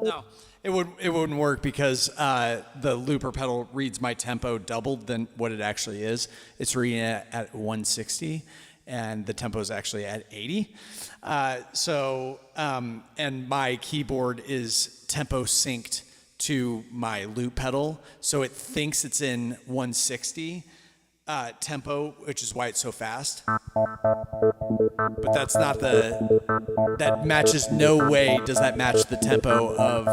No, it wouldn't work because the looper pedal reads my tempo doubled than what it actually is. It's reading it at 160, and the tempo is actually at 80. And my keyboard is tempo synced to my loop pedal, so it thinks it's in 160 tempo, which is why it's so fast. But that's not that matches, no way does that match the tempo of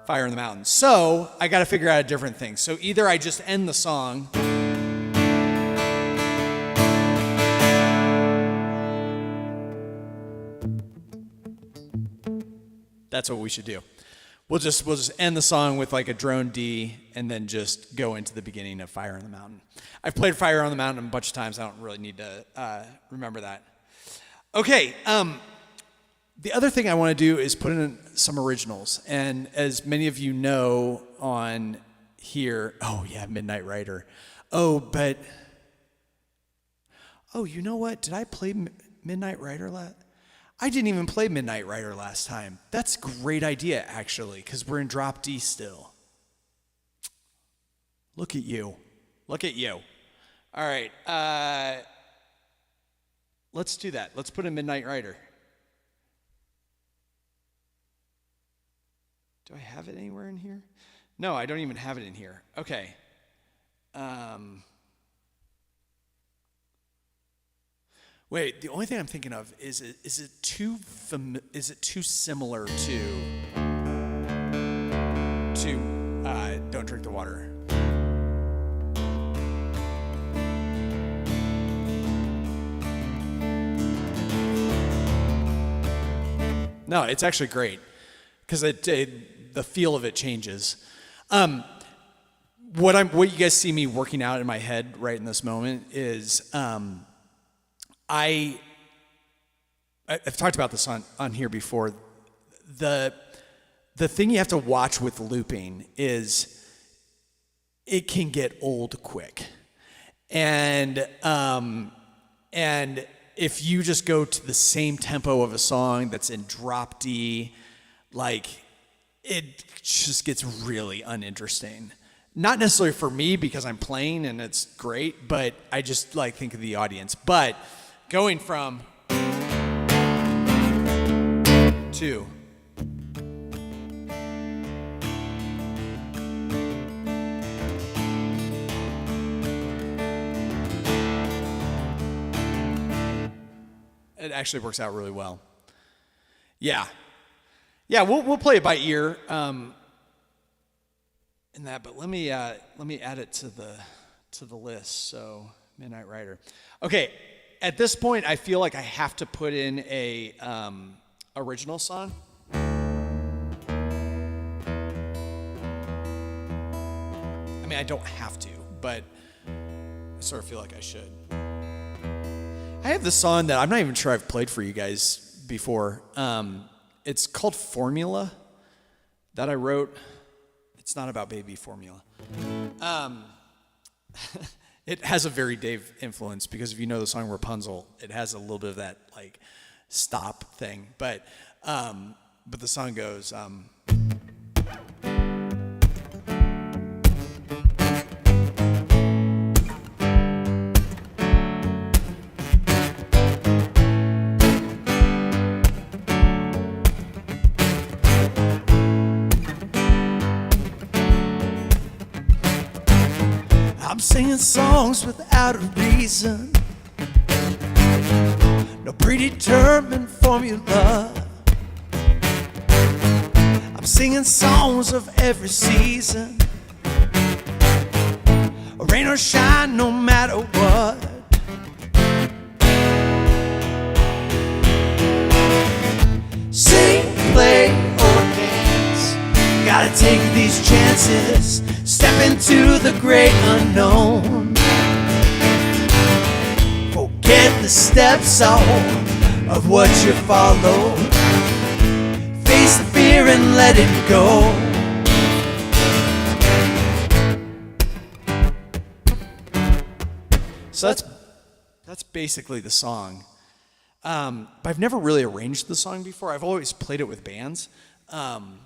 Fire in the Mountains. So I got to figure out a different thing. So either I just end the song, that's what we should do. We'll just end the song with like a drone D and then just go into the beginning of Fire on the Mountain. I've played Fire on the Mountain a bunch of times. I don't really need to remember that. Okay, the other thing I want to do is put in some originals. And as many of you know on here, oh yeah, Midnight Rider. Oh, you know what? Did I play Midnight Rider last? I didn't even play Midnight Rider last time. That's a great idea, actually, because we're in drop D still. Look at you. Look at you. All right. Let's do that. Let's put in Midnight Rider. Do I have it anywhere in here? No, I don't even have it in here. Okay. Wait, the only thing I'm thinking of is it too similar to Don't Drink the Water? No, it's actually great because the feel of it changes. What you guys see me working out in my head right in this moment is I've talked about this on here before. The thing you have to watch with looping is it can get old quick, and if you just go to the same tempo of a song that's in drop D, like it just gets really uninteresting. Not necessarily for me because I'm playing and it's great, but I just like think of the audience. But going from 2 it actually works out really well. Yeah, we'll play it by ear in that. But let me add it to the list. So Midnight Rider. Okay. At this point, I feel like I have to put in a original song. I mean, I don't have to, but I sort of feel like I should. I have this song that I'm not even sure I've played for you guys before. It's called Formula that I wrote. It's not about baby formula. It has a very Dave influence because if you know the song Rapunzel, it has a little bit of that like stop thing. But the song goes. I'm singing songs without a reason, no predetermined formula. I'm singing songs of every season, rain or shine, no matter what. Sing, play, or dance, gotta take these chances. Step into the great unknown. Forget the steps of what you follow. Face the fear and let it go. So that's basically the song. But I've never really arranged the song before. I've always played it with bands. Um,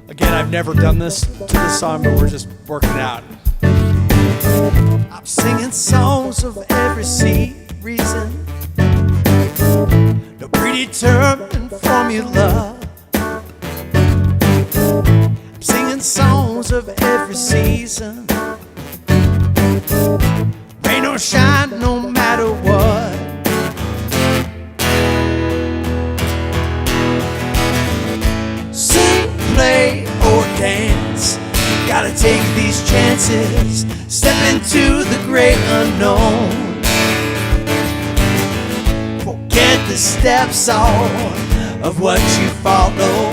Again, I've never done this to this song, but we're just working it out. I'm singing songs of every reason, no predetermined formula. I'm singing songs of every season, rain or shine, no matter what. Sing, play, or dance, gotta take these chances, step into the great unknown. Forget the steps on of what you follow,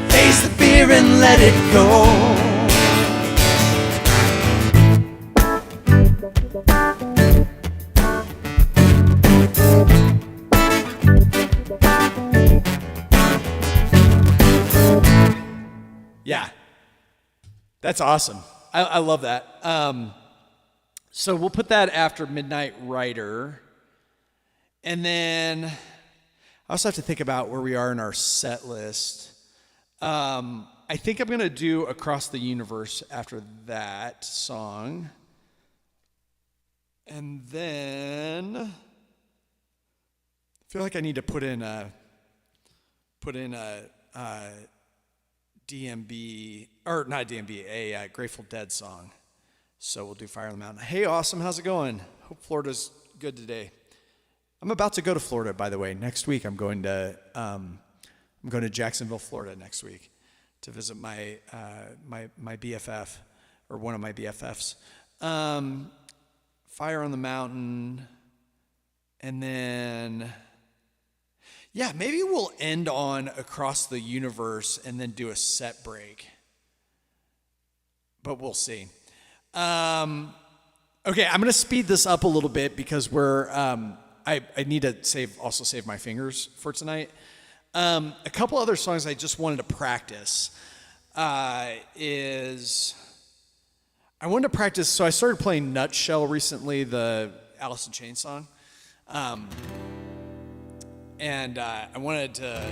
face the fear and let it go. Yeah, that's awesome. I love that. So we'll put that after Midnight Rider. And then I also have to think about where we are in our set list. I think I'm going to do Across the Universe after that song. And then I feel like I need to put in a DMB, or not DMB, a Grateful Dead song. So we'll do Fire on the Mountain. Hey, awesome, how's it going? Hope Florida's good today. I'm about to go to Florida, by the way. Next week, I'm going to Jacksonville, Florida next week to visit my BFF, or one of my BFFs. Fire on the Mountain, and then, yeah, maybe we'll end on Across the Universe and then do a set break. But we'll see. Okay, I'm going to speed this up a little bit because I need to save my fingers for tonight. A couple other songs I just wanted to practice is I wanted to practice. So I started playing Nutshell recently, the Alice in Chains song, and I wanted to.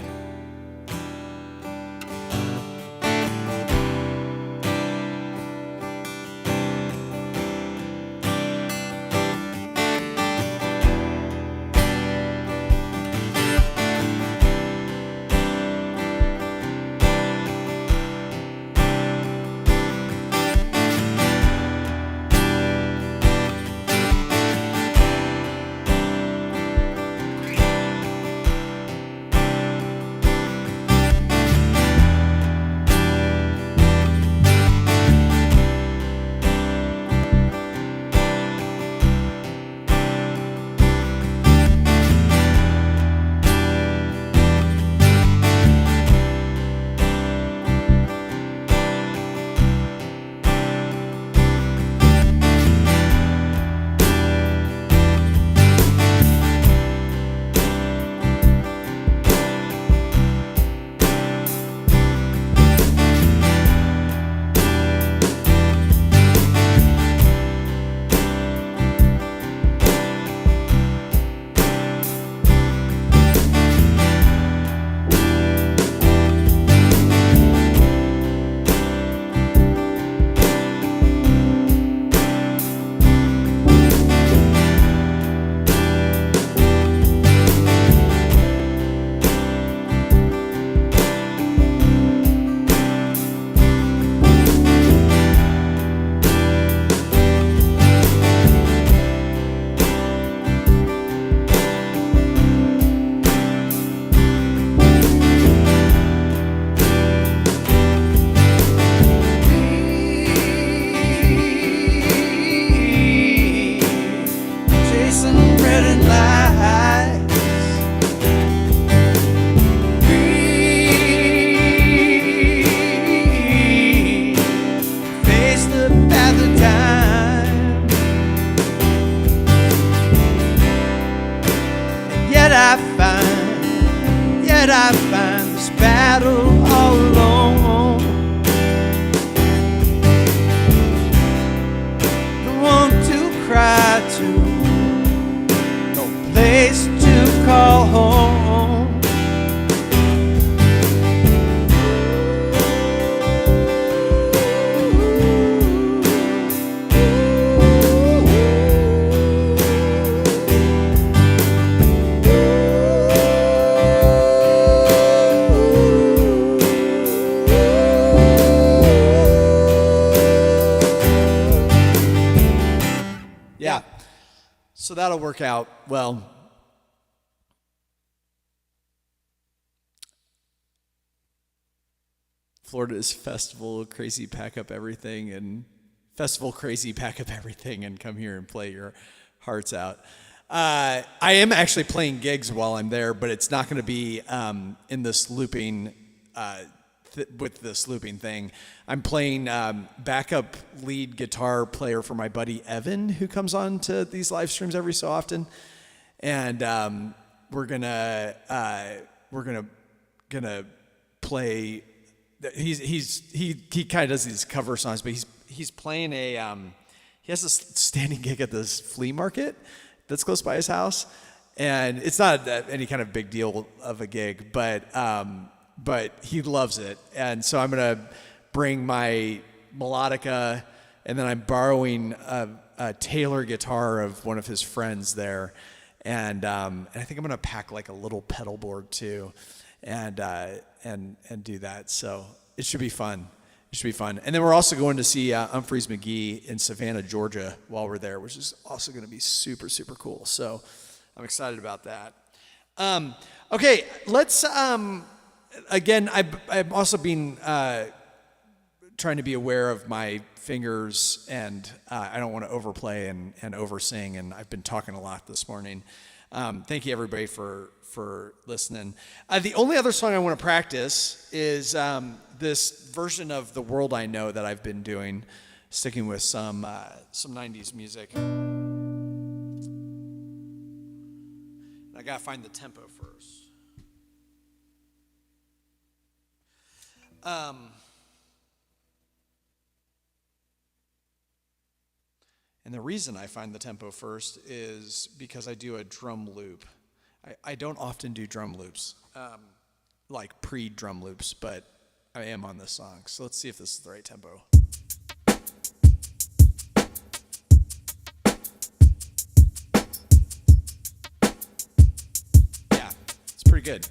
yet I find this battle all alone. No one to cry to, no place to call home. So that'll work out well. Florida is festival crazy, pack up everything, and festival crazy, pack up everything, and come here and play your hearts out. I am actually playing gigs while I'm there, but it's not going to be in this looping with this looping thing. I'm playing backup lead guitar player for my buddy Evan, who comes on to these live streams every so often, and we're gonna play. He kind of does these cover songs, but he's playing he has a standing gig at this flea market that's close by his house, and it's not any kind of big deal of a gig, but he loves it. And so I'm going to bring my melodica, and then I'm borrowing a Taylor guitar of one of his friends there. And I think I'm going to pack like a little pedal board too, and do that. So it should be fun. And then we're also going to see Humphreys McGee in Savannah, Georgia while we're there, which is also going to be super, super cool. So I'm excited about that. Okay, let's... Again, I've also been trying to be aware of my fingers, and I don't want to overplay and oversing, and I've been talking a lot this morning. Thank you, everybody, for listening. The only other song I want to practice is this version of The World I Know that I've been doing, sticking with some 90s music. I got to find the tempo first. And the reason I find the tempo first is because I do a drum loop. I don't often do drum loops, like pre-drum loops, but I am on this song. So let's see if this is the right tempo. Yeah, it's pretty good.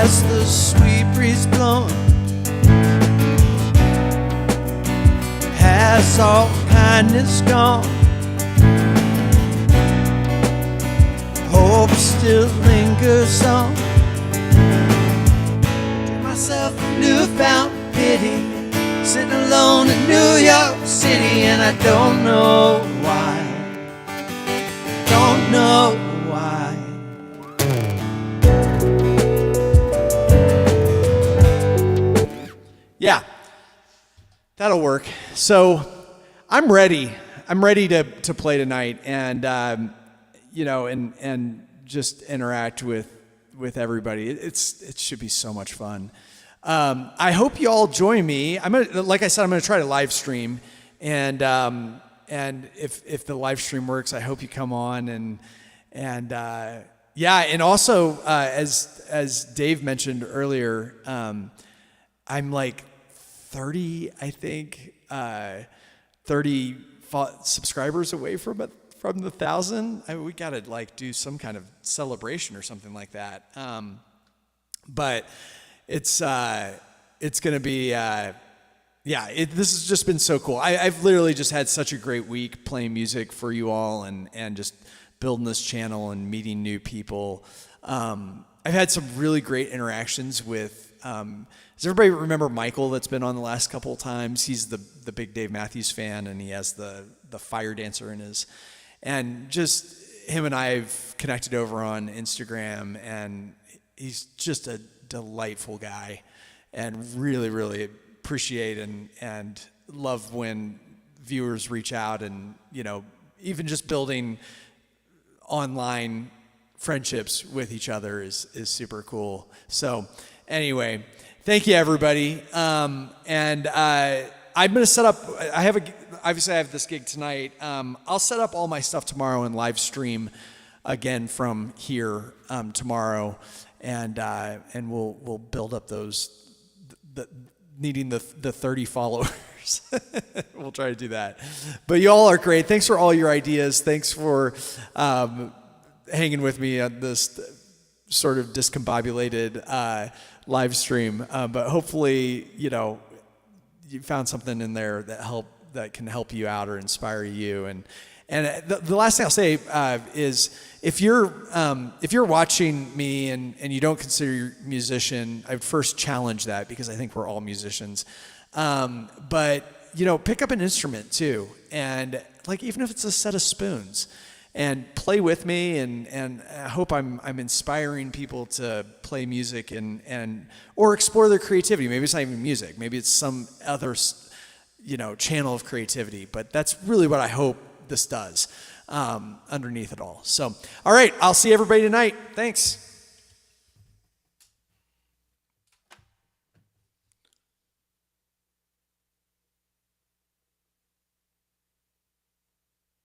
Has the sweet breeze blown? Has all kindness gone? Hope still lingers on. To myself a newfound pity, sitting alone in New York City, and I don't know why. Don't know why. Yeah, that'll work. So I'm ready. I'm ready to play tonight, and you know, and just interact with everybody. It should be so much fun. I hope you all join me. Like I said, I'm gonna try to live stream, and if the live stream works, I hope you come on and yeah, and also as Dave mentioned earlier, I'm like 30, I think, 30 subscribers away from the 1,000. We gotta like do some kind of celebration or something like that. But it's gonna be this has just been so cool. I've literally just had such a great week playing music for you all and just building this channel and meeting new people. I've had some really great interactions with does everybody remember Michael that's been on the last couple of times? He's the big Dave Matthews fan, and he has the fire dancer in his, and just him and I have connected over on Instagram, and he's just a delightful guy, and really, really appreciate and love when viewers reach out, and you know, even just building online friendships with each other is super cool. So anyway, thank you everybody. I'm gonna set up. Obviously I have this gig tonight. I'll set up all my stuff tomorrow and live stream again from here tomorrow, and we'll build up those needing the 30 followers. We'll try to do that. But you all are great. Thanks for all your ideas. Thanks for hanging with me on this sort of discombobulated live stream. But hopefully, you know, you found something in there that can help you out or inspire you. And the last thing I'll say is if you're watching me and you don't consider you're a musician, I'd first challenge that, because I think we're all musicians. But you know, pick up an instrument too, and like even if it's a set of spoons, and play with me, and I hope I'm inspiring people to play music and or explore their creativity. Maybe it's not even music. Maybe it's some other, you know, channel of creativity. But that's really what I hope this does underneath it all. So, all right, I'll see everybody tonight. Thanks.